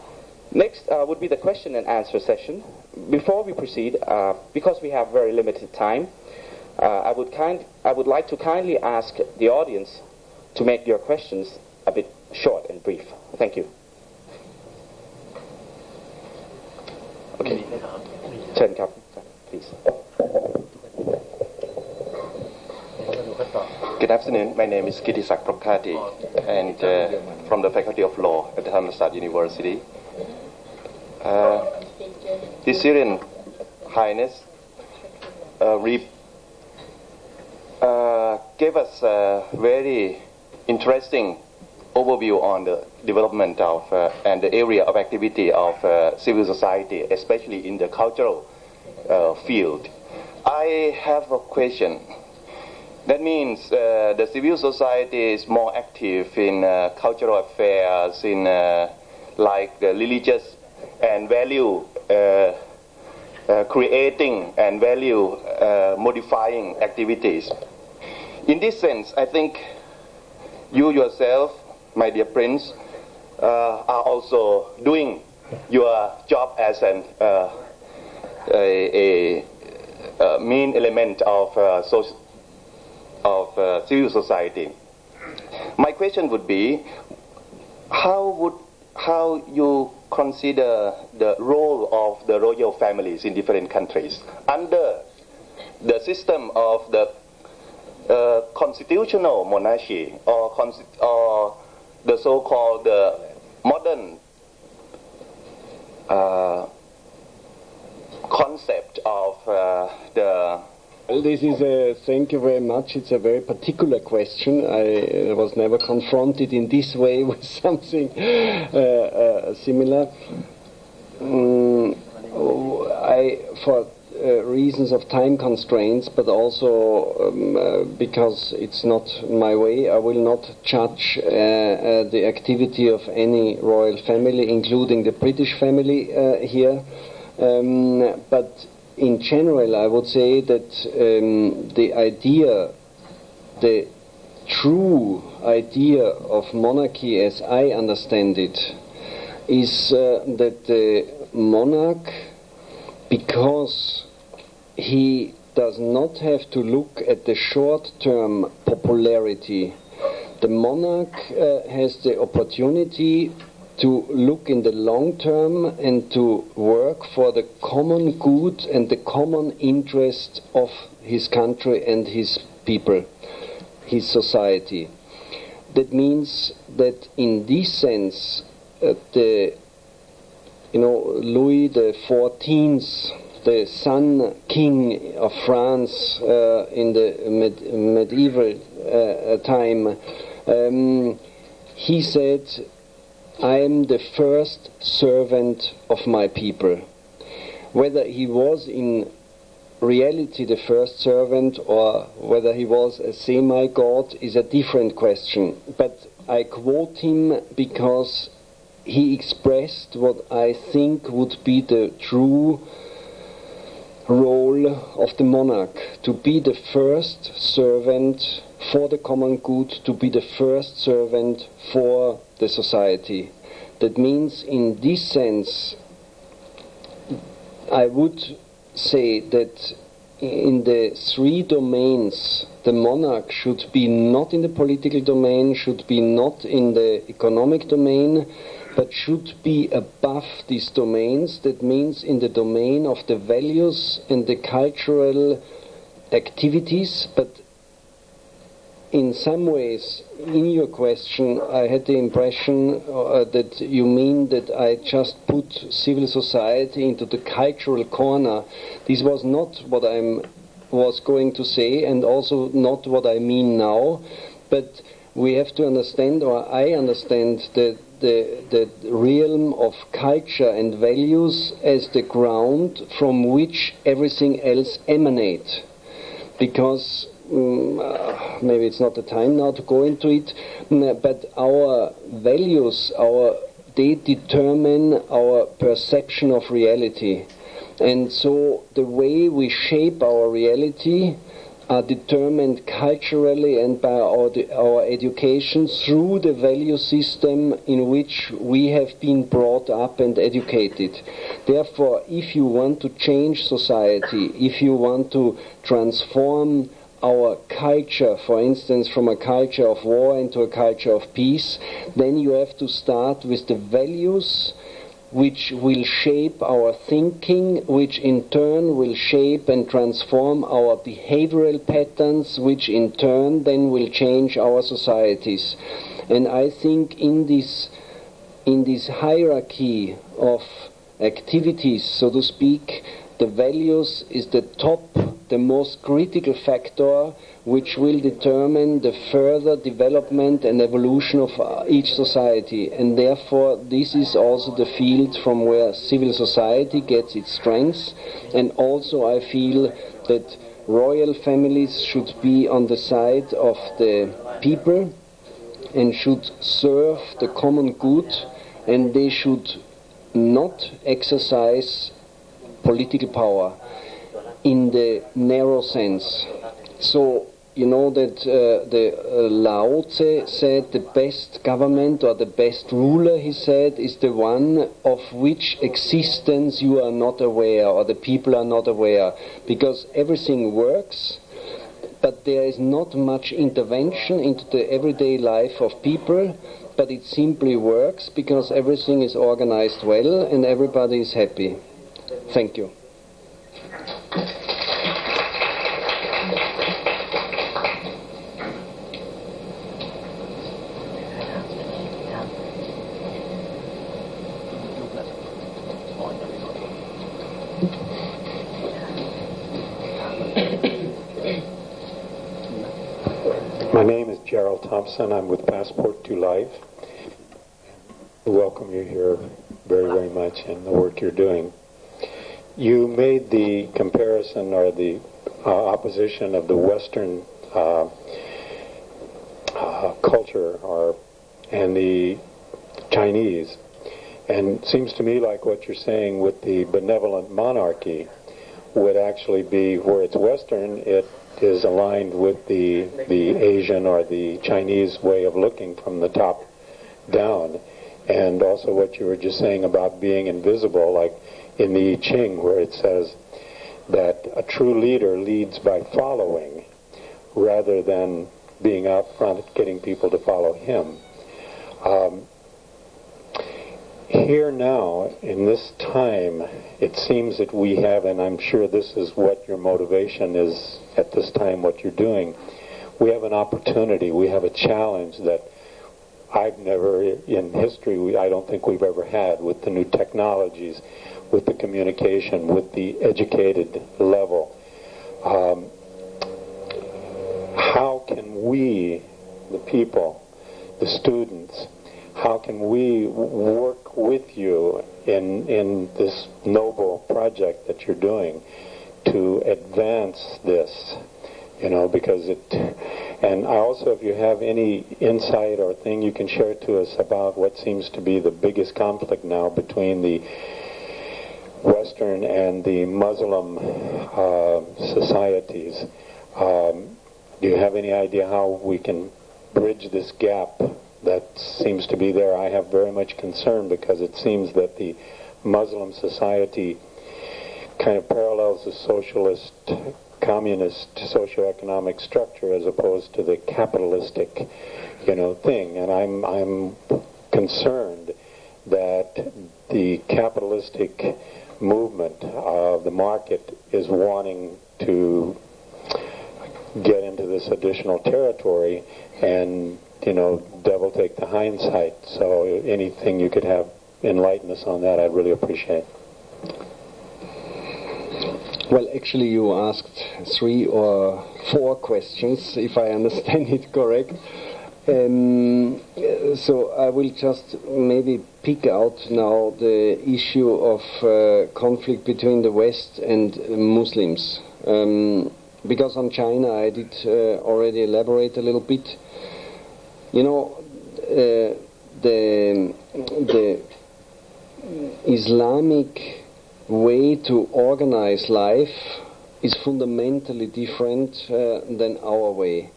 Next would be the question and answer session. Before we proceed, because we have very limited time, I would like to kindly ask the audience to make your questions a bit short and brief. Thank you. Okay. เชิญครับ please.
Good afternoon. My name is Kittisak Prokati, and from the Faculty of Law at the Thammasat University. His Syrian Highness gave us a very interesting overview on the development of and the area of activity of civil society, especially in the cultural field. I have a question. That means the civil society is more active in cultural affairs, in like the religious and value creating and value modifying activities. In this sense, I think you yourself, my dear Prince, are also doing your job as an a main element of civil society. My question would be, how you consider the role of the royal families in different countries under the system of the constitutional monarchy or the so-called modern concept of the...
This is thank you very much. It's a very particular question. I was never confronted in this way with something similar. For reasons of time constraints, but also because it's not my way, I will not judge the activity of any royal family, including the British family here. But in general, I would say that the true idea of monarchy as I understand it, is that the monarch, because he does not have to look at the short-term popularity, the monarch has the opportunity to look in the long term and to work for the common good and the common interest of his country and his people, his society. That means that in this sense, Louis XIV, the Sun King of France in the medieval time, he said, I am the first servant of my people. Whether he was in reality the first servant or whether he was a semi-god is a different question. But I quote him because he expressed what I think would be the true role of the monarch, to be the first servant for the common good, to be the first servant for the society. That means, in this sense, I would say that in the three domains, the monarch should be not in the political domain, should be not in the economic domain, but should be above these domains. That means in the domain of the values and the cultural activities. But in some ways, in your question, I had the impression that you mean that I just put civil society into the cultural corner. This was not what I was going to say, and also not what I mean now. But we have to understand, or I understand, the realm of culture and values as the ground from which everything else emanates. Because maybe it's not the time now to go into it, but our values, they determine our perception of reality. And so the way we shape our reality are determined culturally and by our education through the value system in which we have been brought up and educated. Therefore, if you want to change society, if you want to transform our culture, for instance, from a culture of war into a culture of peace, then you have to start with the values which will shape our thinking, which in turn will shape and transform our behavioral patterns, which in turn then will change our societies. And I think in this hierarchy of activities, so to speak, the values is the top, the most critical factor which will determine the further development and evolution of each society. And therefore this is also the field from where civil society gets its strengths. And also I feel that royal families should be on the side of the people and should serve the common good, and they should not exercise political power in the narrow sense. So, you know that the Lao Tse said the best government or the best ruler, he said, is the one of which existence you are not aware or the people are not aware, because everything works, but there is not much intervention into the everyday life of people, but it simply works because everything is organized well and everybody is happy. Thank you.
My name is Gerald Thompson. I'm with Passport to Life. We welcome you here very, very much in the work you're doing. You made the comparison or the opposition of the Western culture and the Chinese. And it seems to me like what you're saying with the benevolent monarchy would actually be, where it's Western, it is aligned with the Asian or the Chinese way of looking from the top down. And also what you were just saying about being invisible, like in the I Ching, where it says that a true leader leads by following rather than being out front getting people to follow him. Here now, in this time, it seems that we have, and I'm sure this is what your motivation is at this time, what you're doing, we have an opportunity, we have a challenge that I've never, in history, I don't think we've ever had with the new technologies, with the communication, with the educated level. How can we, the people, the students, how can we work with you in this noble project that you're doing to advance this, because and also if you have any insight or thing you can share to us about what seems to be the biggest conflict now between the Western and the Muslim societies. Do you have any idea how we can bridge this gap that seems to be there? I have very much concern because it seems that the Muslim society kind of parallels the socialist, communist, socioeconomic structure as opposed to the capitalistic, thing. And I'm concerned that the capitalistic movement of the market is wanting to get into this additional territory and devil take the hindsight. So anything you could have enlighten us on that, I'd really appreciate.
Well, actually you asked 3 or 4 questions, if I understand it correct. So I will just maybe pick out now the issue of conflict between the West and Muslims. Because on China I did already elaborate a little bit. The Islamic way to organize life is fundamentally different than our way.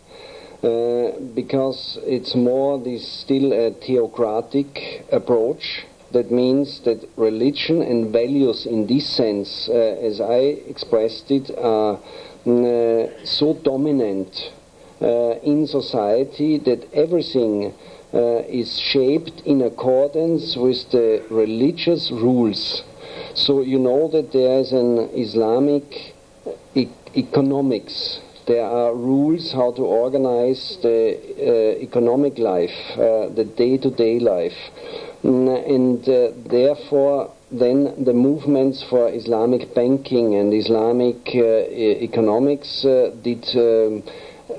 Because it's still a theocratic approach. That means that religion and values in this sense, as I expressed it, are so dominant in society that everything is shaped in accordance with the religious rules. So you know that there is an Islamic economics. There are rules how to organize the economic life, the day-to-day life. And therefore then the movements for Islamic banking and Islamic economics did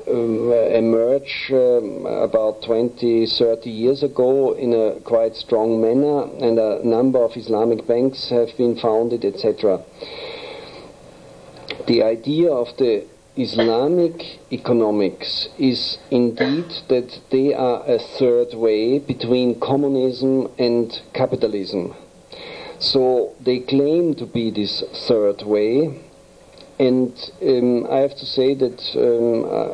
emerge about 20-30 years ago in a quite strong manner, and a number of Islamic banks have been founded, etc. The idea of the Islamic economics is indeed that they are a third way between communism and capitalism. So they claim to be this third way, and I have to say that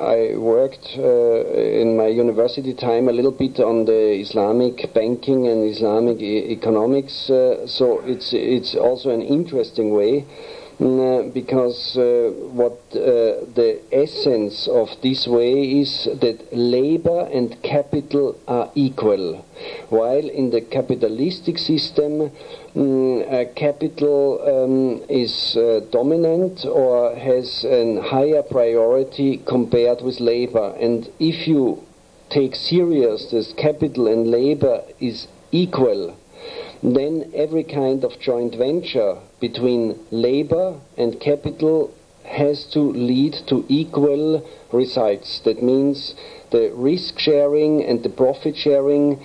I worked in my university time a little bit on the Islamic banking and Islamic economics, so it's also an interesting way. Because what the essence of this way is that labor and capital are equal, while in the capitalistic system capital is dominant or has a higher priority compared with labor. And if you take serious that capital and labor is equal, then every kind of joint venture between labor and capital has to lead to equal results. That means the risk sharing and the profit sharing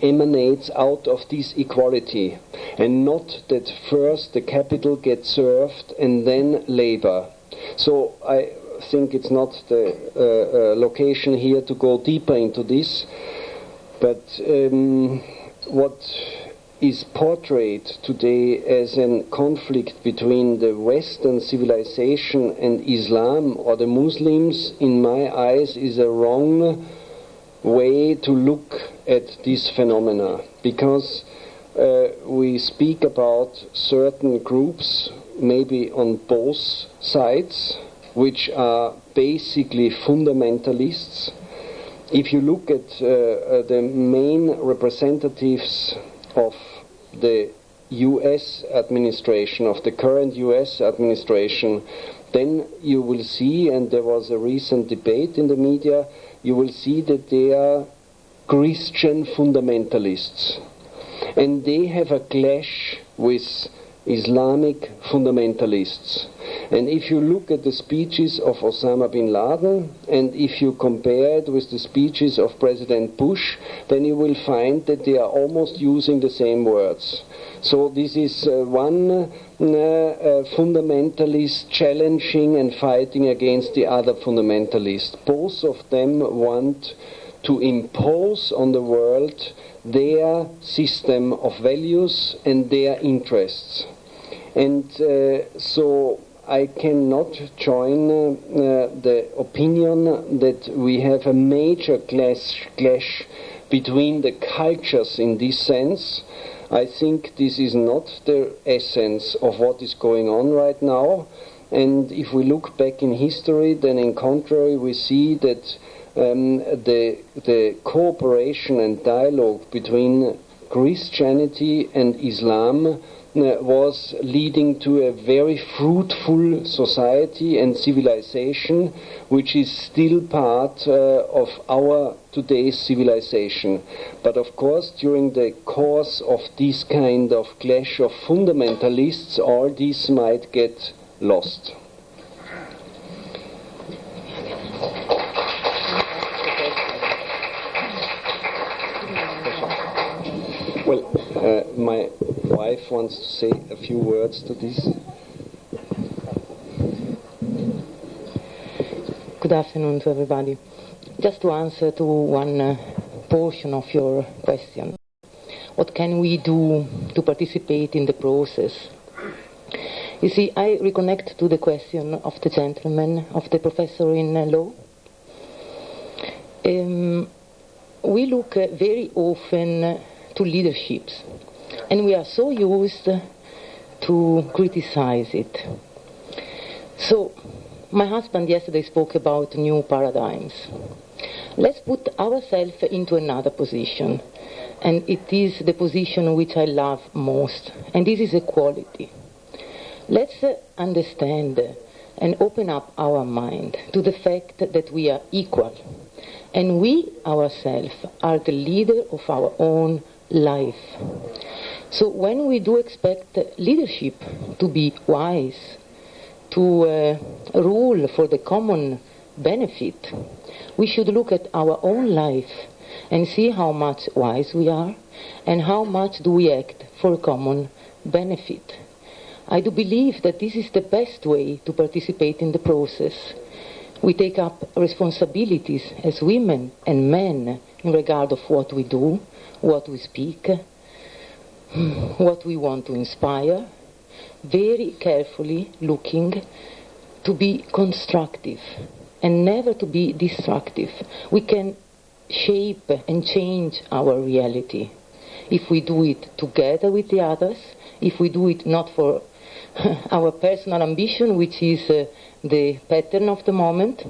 emanates out of this equality, and not that first the capital gets served and then labor. So I think it's not the location here to go deeper into this, but what is portrayed today as a conflict between the Western civilization and Islam or the Muslims, in my eyes, is a wrong way to look at this phenomena, because we speak about certain groups, maybe on both sides, which are basically fundamentalists. If you look at the main representatives of the US administration, of the current US administration, then you will see, and there was a recent debate in the media, you will see that they are Christian fundamentalists. And they have a clash with Islamic fundamentalists. And if you look at the speeches of Osama bin Laden, and if you compare it with the speeches of President Bush, then you will find that they are almost using the same words. So this is one fundamentalist challenging and fighting against the other fundamentalist. Both of them want to impose on the world their system of values and their interests. And so I cannot join the opinion that we have a major clash between the cultures in this sense. I think this is not the essence of what is going on right now. And if we look back in history, then in contrary we see that the cooperation and dialogue between Christianity and Islam was leading to a very fruitful society and civilization, which is still part of our today's civilization. But of course, during the course of this kind of clash of fundamentalists, all this might get lost. Well, my wife wants to say a few words to this.
Good afternoon to everybody. Just to answer to one portion of your question. What can we do to participate in the process? You see, I reconnect to the question of the gentleman, of the professor in law. We look very often to leaderships, and we are so used to criticize it. So, my husband yesterday spoke about new paradigms. Let's put ourselves into another position, and it is the position which I love most, and this is equality. Let's understand and open up our mind to the fact that we are equal, and we ourselves are the leader of our own life. So when we do expect leadership to be wise, to rule for the common benefit, we should look at our own life and see how much wise we are and how much do we act for common benefit. I do believe that this is the best way to participate in the process. We take up responsibilities as women and men in regard of what we do, what we speak, what we want to inspire, very carefully looking to be constructive and never to be destructive. We can shape and change our reality if we do it together with the others, if we do it not for our personal ambition, which is the pattern of the moment,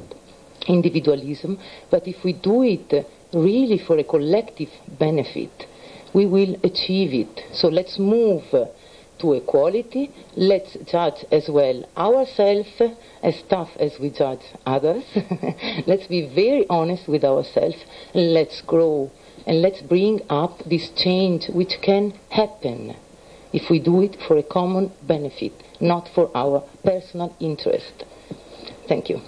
individualism, but if we do it really for a collective benefit, we will achieve it. So let's move to equality. Let's judge as well ourselves as tough as we judge others. Let's be very honest with ourselves. Let's grow and let's bring up this change which can happen if we do it for a common benefit, not for our personal interest. Thank you.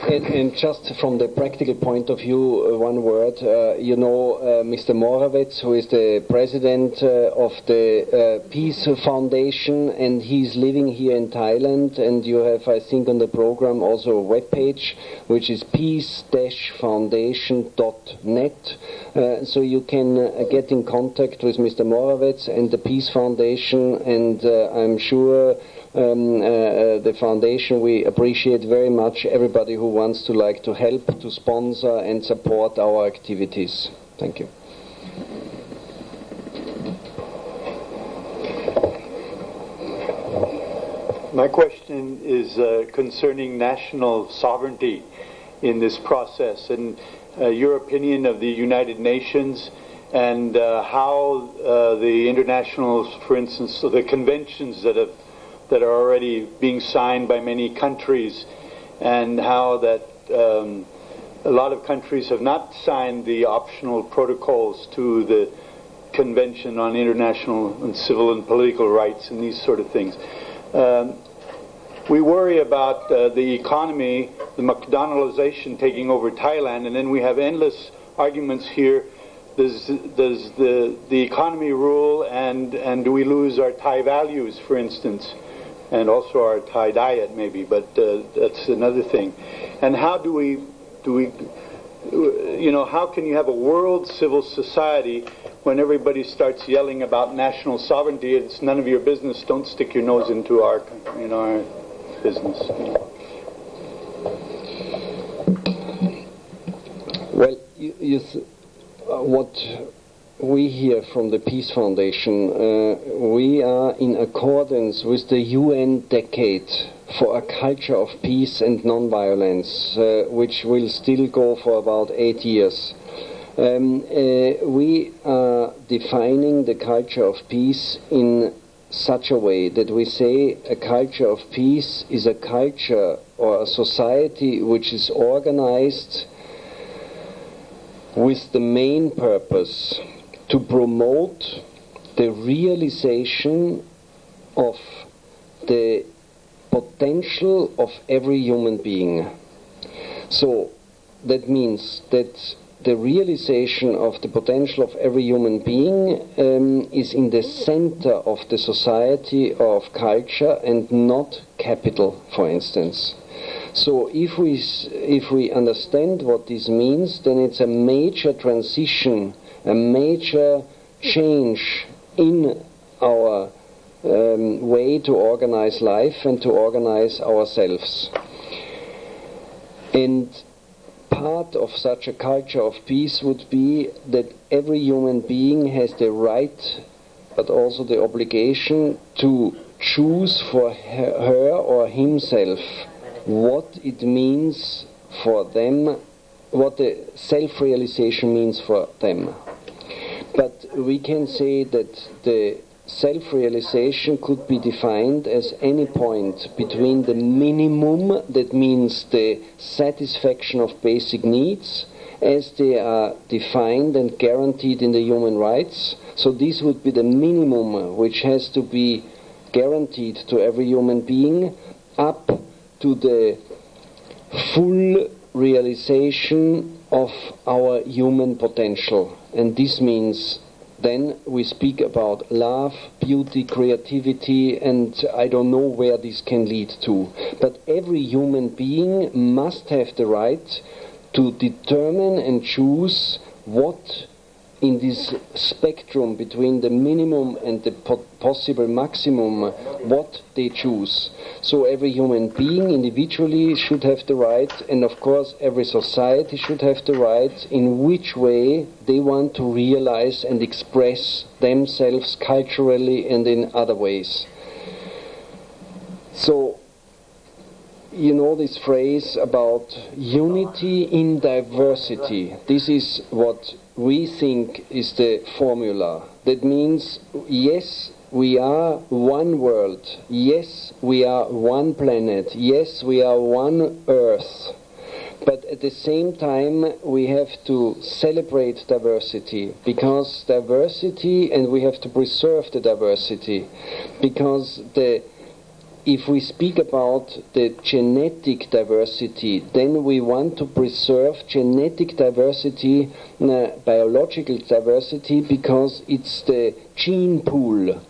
And just from the practical point of view, one word. Mr. Moravec, who is the president of the Peace Foundation, and he's living here in Thailand. And you have, I think, on the program also a webpage, which is peace-foundation.net. So you can get in contact with Mr. Moravec and the Peace Foundation, and I'm sure the foundation, we appreciate very much everybody who wants to help, to sponsor and support our activities. Thank you.
My question is concerning national sovereignty in this process, and your opinion of the United Nations and how the international, for instance, the conventions that are already being signed by many countries, and how that a lot of countries have not signed the optional protocols to the Convention on International and Civil and Political Rights and these sort of things. We worry about the economy, the McDonaldization taking over Thailand, and then we have endless arguments here. Does the economy rule, and do we lose our Thai values, for instance? And also our Thai diet, maybe, but that's another thing. And how how can you have a world civil society when everybody starts yelling about national sovereignty? It's none of your business. Don't stick your nose into our business.
Well, what we hear from the Peace Foundation, we are in accordance with the UN decade for a culture of peace and non-violence, which will still go for about 8 years. We are defining the culture of peace in such a way that we say a culture of peace is a culture or a society which is organized with the main purpose to promote the realization of the potential of every human being. So that means that the realization of the potential of every human being is in the center of the society or of culture, and not capital, for instance. So if we understand what this means, then it's a major transition, a major change in our way to organize life and to organize ourselves. And part of such a culture of peace would be that every human being has the right, but also the obligation, to choose for her or himself what it means for them, what the self-realization means for them. But we can say that the self-realization could be defined as any point between the minimum, that means the satisfaction of basic needs, as they are defined and guaranteed in the human rights. So this would be the minimum which has to be guaranteed to every human being, up to the full realization of our human potential. And this means then we speak about love, beauty, creativity, and I don't know where this can lead to. But every human being must have the right to determine and choose what in this spectrum between the minimum and the possible maximum, what they choose. So every human being individually should have the right, and of course every society should have the right in which way they want to realize and express themselves culturally and in other ways. So, you know this phrase about unity in diversity. This is what we think is the formula. That means, yes, we are one world. Yes, we are one planet. Yes, we are one earth. But at the same time, we have to celebrate diversity, because diversity, and we have to preserve the diversity, because if we speak about the genetic diversity, then we want to preserve genetic diversity, biological diversity, because it's the gene pool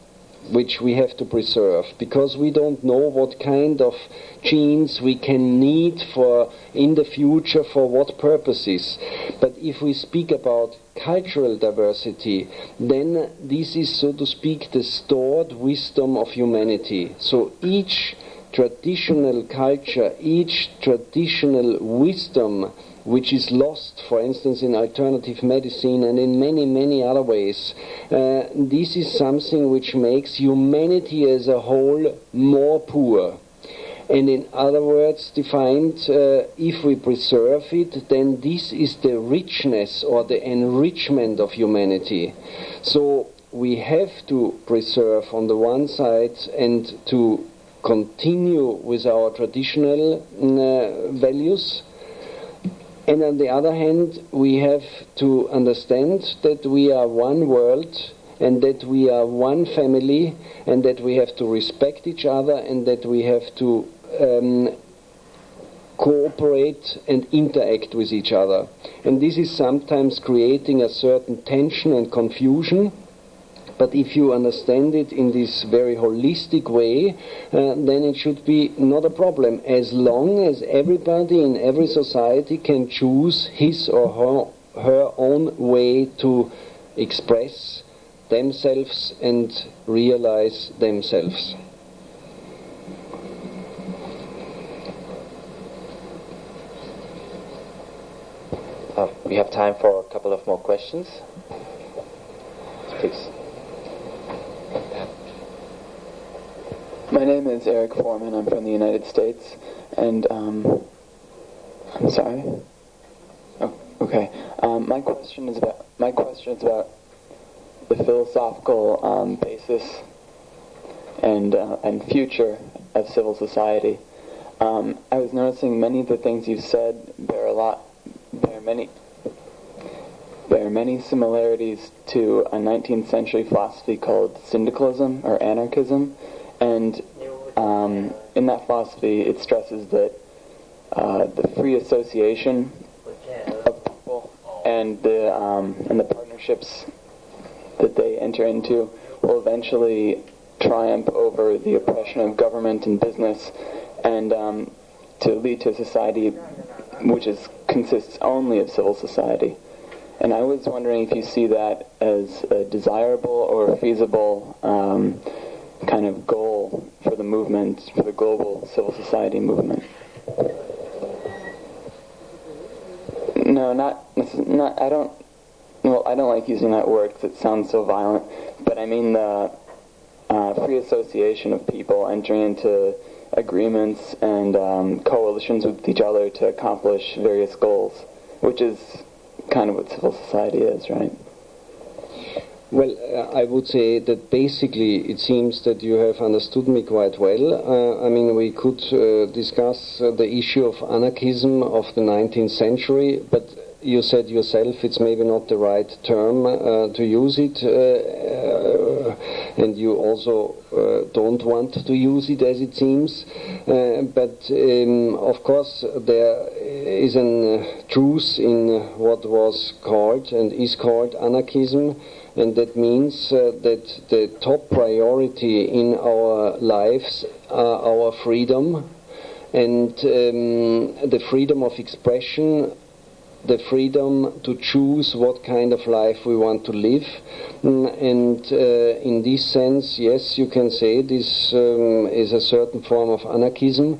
which we have to preserve, because we don't know what kind of genes we can need for in the future for what purposes. But if we speak about cultural diversity, then this is, so to speak, the stored wisdom of humanity. So each traditional culture, each traditional wisdom which is lost, for instance, in alternative medicine and in many, many other ways, this is something which makes humanity as a whole more poor. And in other words defined, if we preserve it, then this is the richness or the enrichment of humanity. So we have to preserve on the one side and to continue with our traditional values. And on the other hand, we have to understand that we are one world, and that we are one family, and that we have to respect each other, and that we have to cooperate and interact with each other. And this is sometimes creating a certain tension and confusion, but if you understand it in this very holistic way, then it should be not a problem, as long as everybody in every society can choose his or her own way to express themselves and realize themselves.
We have time for a couple of more questions. Please.
My name is Eric Foreman. I'm from the United States, and I'm sorry. Oh, okay. My question is about the philosophical basis and future of civil society. I was noticing many of the things you've said bear many similarities to a 19th century philosophy called syndicalism or anarchism, and in that philosophy it stresses that the free association of people and the partnerships that they enter into will eventually triumph over the oppression of government and business, and to lead to a society which consists only of civil society. And I was wondering if you see that as a desirable or a feasible kind of goal for the movement, for the global civil society movement. No, I don't like using that word because it sounds so violent, but I mean the free association of people entering into agreements and coalitions with each other to accomplish various goals, which is kind of what civil society is, right?
Well, I would say that basically it seems that you have understood me quite well. I mean, we could discuss the issue of anarchism of the 19th century, but you said yourself it's maybe not the right term to use it, and you also don't want to use it, as it seems. But of course there is a truth in what was called and is called anarchism. And that means that the top priority in our lives are our freedom, and the freedom of expression, the freedom to choose what kind of life we want to live. And in this sense, yes, you can say this is a certain form of anarchism,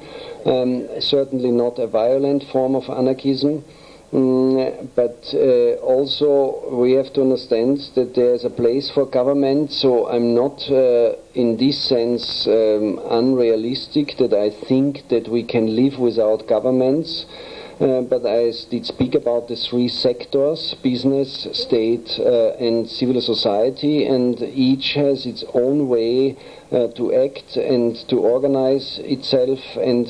certainly not a violent form of anarchism. But also we have to understand that there is a place for government, so I'm not in this sense unrealistic that I think that we can live without governments, but I did speak about the three sectors: business, state and civil society, and each has its own way to act and to organize itself and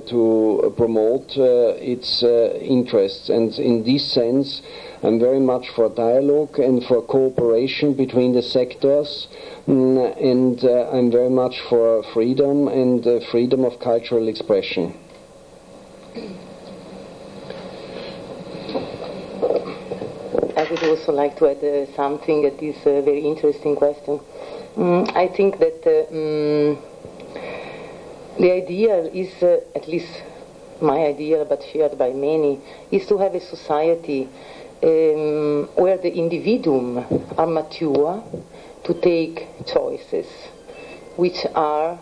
to promote its interests. And in this sense, I'm very much for dialogue and for cooperation between the sectors, and I'm very much for freedom and freedom of cultural expression.
I would also like to add something at this very interesting question. I think that the ideal is, at least my ideal, but shared by many, is to have a society where the individuum are mature to take choices which are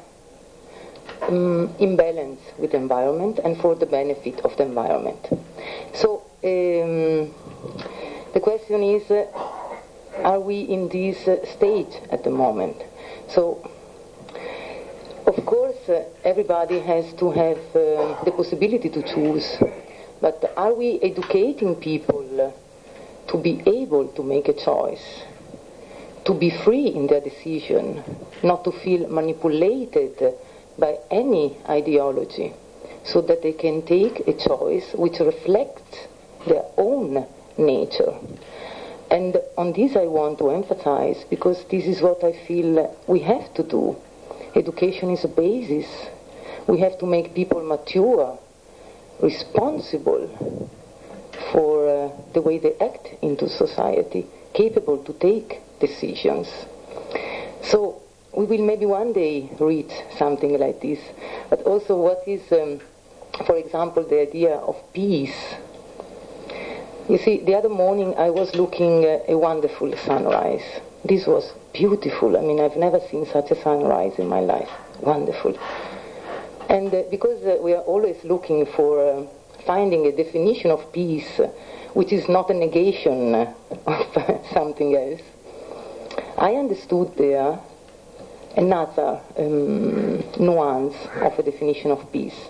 in balance with the environment and for the benefit of the environment. So the question is, are we in this stage at the moment? So, of course, everybody has to have the possibility to choose, but are we educating people to be able to make a choice, to be free in their decision, not to feel manipulated by any ideology, so that they can take a choice which reflects their own nature? And on this I want to emphasize, because this is what I feel we have to do. Education is a basis. We have to make people mature, responsible for the way they act into society, capable to take decisions. So we will maybe one day reach something like this. But also what is, for example, the idea of peace. You see, the other morning I was looking at a wonderful sunrise. This was beautiful. I mean, I've never seen such a sunrise in my life. Wonderful. And because we are always looking for finding a definition of peace, which is not a negation of something else, I understood there another nuance of a definition of peace.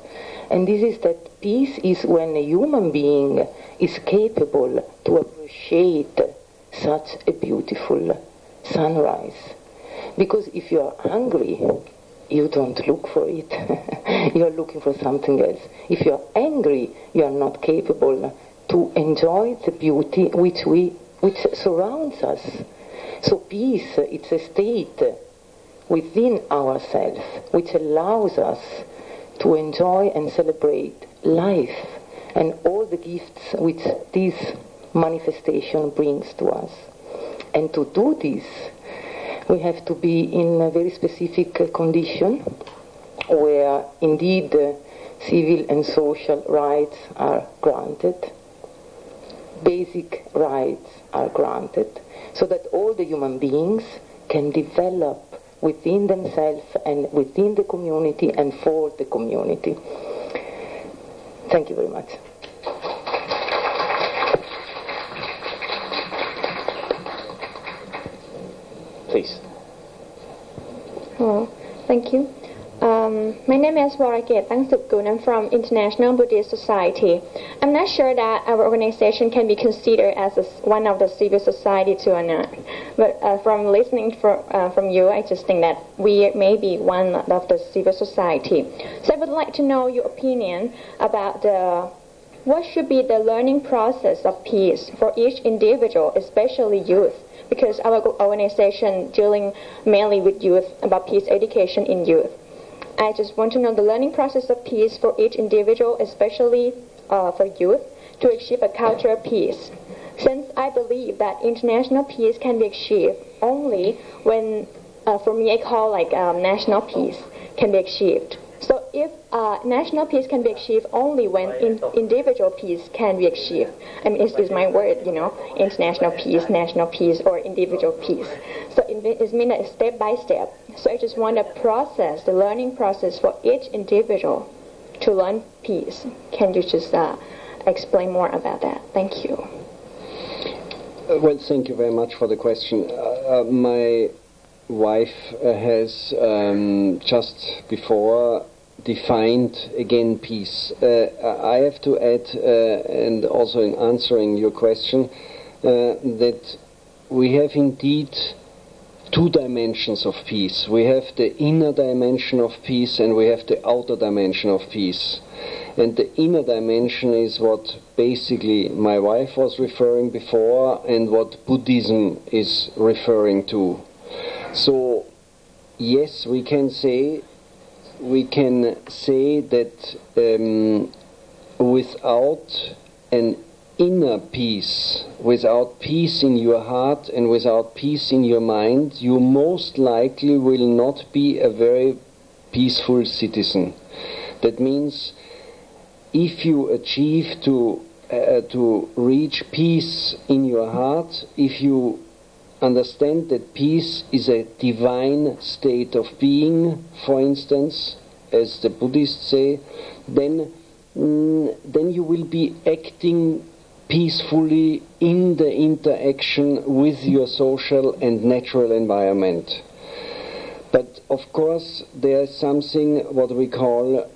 And this is that peace is when a human being is capable to appreciate such a beautiful sunrise. Because if you are hungry, you don't look for it. You are looking for something else. If you are angry, you are not capable to enjoy the beauty which surrounds us. So peace, it's a state within ourselves which allows us to enjoy and celebrate life and all the gifts which this manifestation brings to us. And to do this, we have to be in a very specific condition where indeed civil and social rights are granted, basic rights are granted, so that all the human beings can develop within themselves and within the community and for the community. Thank you very much.
Please.
Oh, thank you. My name is Waraket Tangsukgun. I'm from International Buddhist Society. I'm not sure that our organization can be considered as one of the civil society too or not. But from listening from you, I just think that we may be one of the civil society. So I would like to know your opinion about what should be the learning process of peace for each individual, especially youth. Because our organization dealing mainly with youth, about peace education in youth. I just want to know the learning process of peace for each individual, especially for youth, to achieve a cultural peace. since I believe that international peace can be achieved only when, for me, I call like national peace can be achieved. So if national peace can be achieved only when individual peace can be achieved, I mean, it's my word, you know, international peace, national peace, or individual peace. So it means that step by step. So I just want the process, the learning process for each individual to learn peace. Can you just explain more about that? Thank you.
Well, thank you very much for the question. My wife has just before defined again peace. I have to add, and also in answering your question, that we have indeed two dimensions of peace. We have the inner dimension of peace and we have the outer dimension of peace. And the inner dimension is what basically my wife was referring before and what Buddhism is referring to. So, yes, we can say that without an inner peace, without peace in your heart and without peace in your mind, you most likely will not be a very peaceful citizen. That means if you achieve to reach peace in your heart, if you understand that peace is a divine state of being, for instance, as the Buddhists say, then you will be acting peacefully in the interaction with your social and natural environment. But of course there is something what we call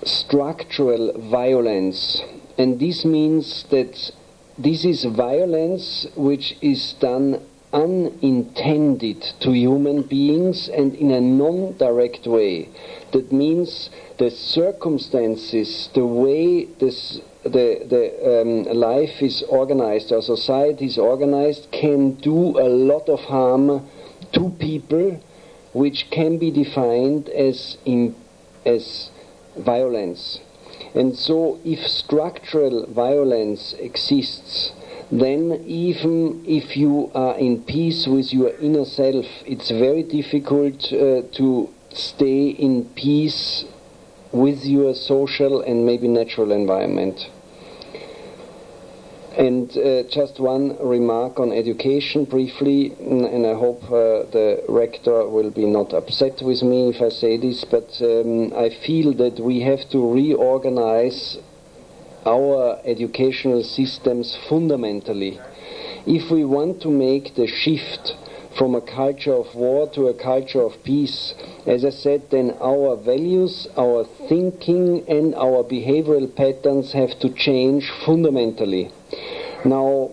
structural violence, and this means that this is violence which is done unintended to human beings and in a non-direct way. That means the circumstances, the way the life is organized or society is organized can do a lot of harm to people, which can be defined as violence. And so if structural violence exists, then even if you are in peace with your inner self, it's very difficult to stay in peace with your social and maybe natural environment. And just one remark on education briefly, and I hope the rector will be not upset with me if I say this, but I feel that we have to reorganize our educational systems fundamentally. If we want to make the shift from a culture of war to a culture of peace, as I said, then our values, our thinking and our behavioral patterns have to change fundamentally. Now,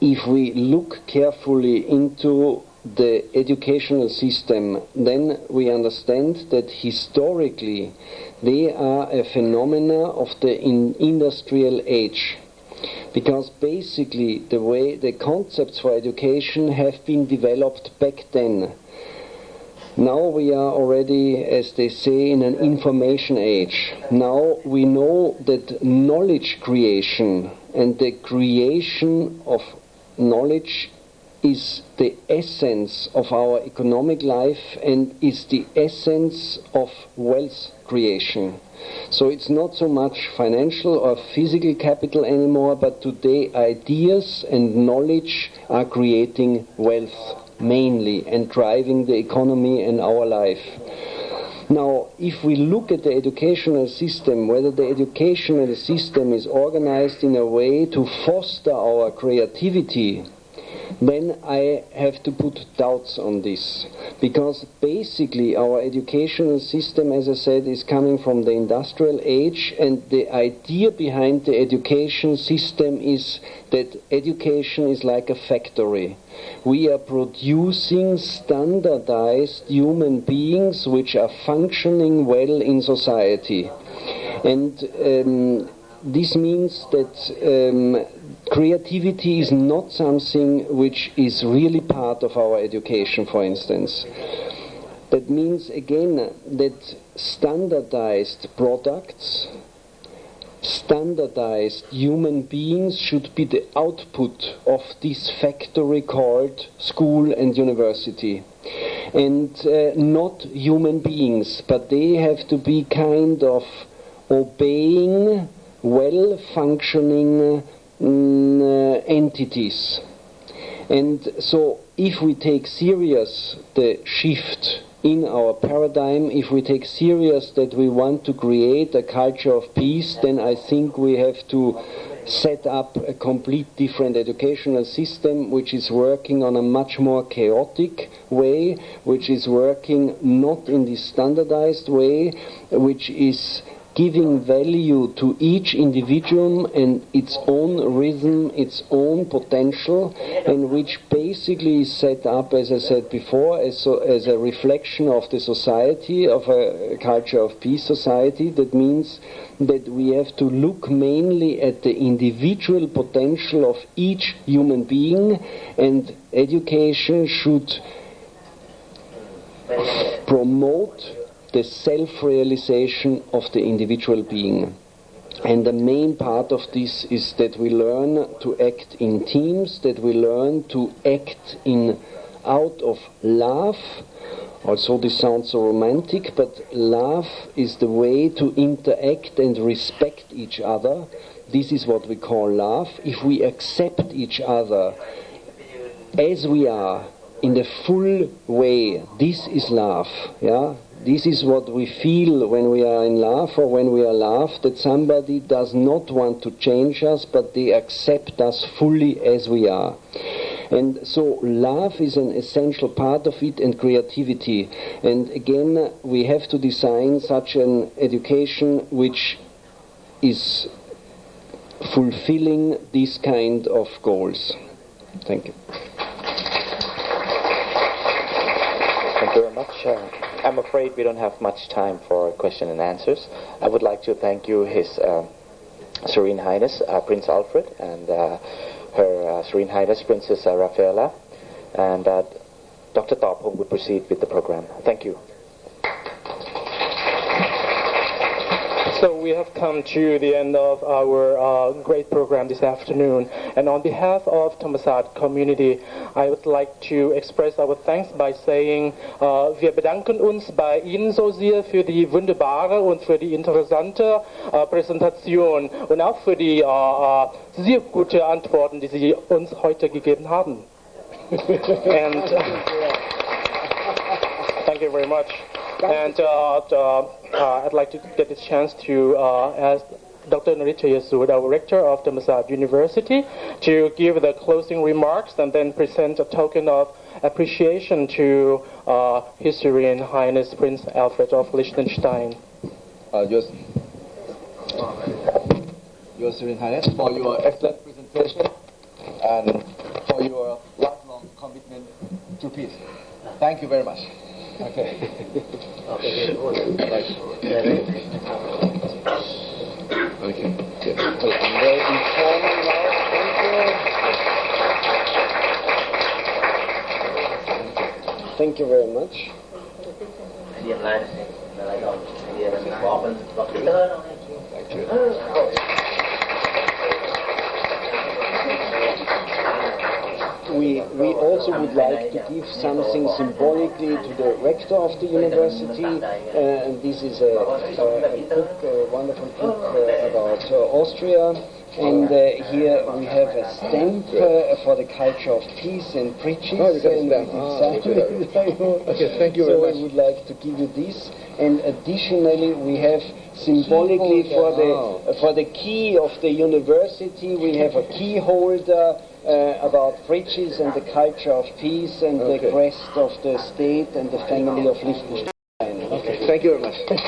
if we look carefully into the educational system, then we understand that historically they are a phenomena of the industrial age. Because basically the way the concepts for education have been developed back then. Now we are already, as they say, in an information age. Now we know that knowledge creation and the creation of knowledge is the essence of our economic life and is the essence of wealth creation. So it's not so much financial or physical capital anymore, but today ideas and knowledge are creating wealth mainly and driving the economy and our life. Now, if we look at the educational system, whether the educational system is organized in a way to foster our creativity, then I have to put doubts on this. Because basically our educational system, as I said, is coming from the industrial age, and the idea behind the education system is that education is like a factory. We are producing standardized human beings which are functioning well in society. And this means that creativity is not something which is really part of our education, for instance. That means, again, that standardized products standardized human beings should be the output of this factory called school and university. And not human beings, but they have to be kind of obeying, well-functioning entities. And so if we take serious the shift in our paradigm, if we take serious that we want to create a culture of peace, then I think we have to set up a complete different educational system which is working on a much more chaotic way, which is working not in this standardized way, which is giving value to each individual and its own rhythm, its own potential, and which basically is set up, as I said before, as a reflection of the society, of a culture of peace society. That means that we have to look mainly at the individual potential of each human being, and education should promote the self-realization of the individual being. And the main part of this is that we learn to act in teams, that we learn to act out of love. Also, this sounds so romantic, but love is the way to interact and respect each other. This is what we call love. If we accept each other as we are, in the full way, this is love. Yeah? This is what we feel when we are in love or when we are loved, that somebody does not want to change us, but they accept us fully as we are. And so love is an essential part of it, and creativity. And again, we have to design such an education which is fulfilling these kind of goals. Thank you.
Thank you very much. I'm afraid we don't have much time for question and answers. I would like to thank you, His Serene Highness Prince Alfred, and Her Serene Highness Princess Rafaela, and Dr. Topholm would proceed with the program. Thank you.
So we have come to the end of our great program this afternoon, and on behalf of Thammasat community, I would like to express our thanks by saying, wir bedanken uns bei Ihnen so sehr für die wunderbare und für die interessante Präsentation und auch für die sehr gute Antworten, die Sie uns heute gegeben haben. And thank you very much. And I'd like to get this chance to ask Dr. Narita Yasud, our rector of Thammasat University, to give the closing remarks and then present a token of appreciation to His Serene Highness Prince Alfred of Liechtenstein.
Your Serene Highness, for your excellent presentation and for your lifelong commitment to peace. Thank you very much. Okay. Okay. I'm very informal now.
Thank you very much.
Thank you.
We also would like to give something symbolically to the rector of the university, and this is a book, a wonderful book about Austria. And here we have a stamp for the culture of peace and preaches.
Okay, thank you very much.
So I would like to give you this. And additionally, we have symbolically for the key of the university, we have a key holder about preaches and the culture of peace and the crest of the state and the family of Liechtenstein.
Okay, thank you very much. Thank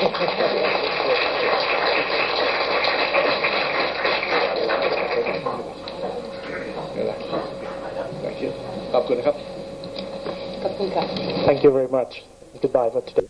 you.
Thank you very much. Goodbye for today.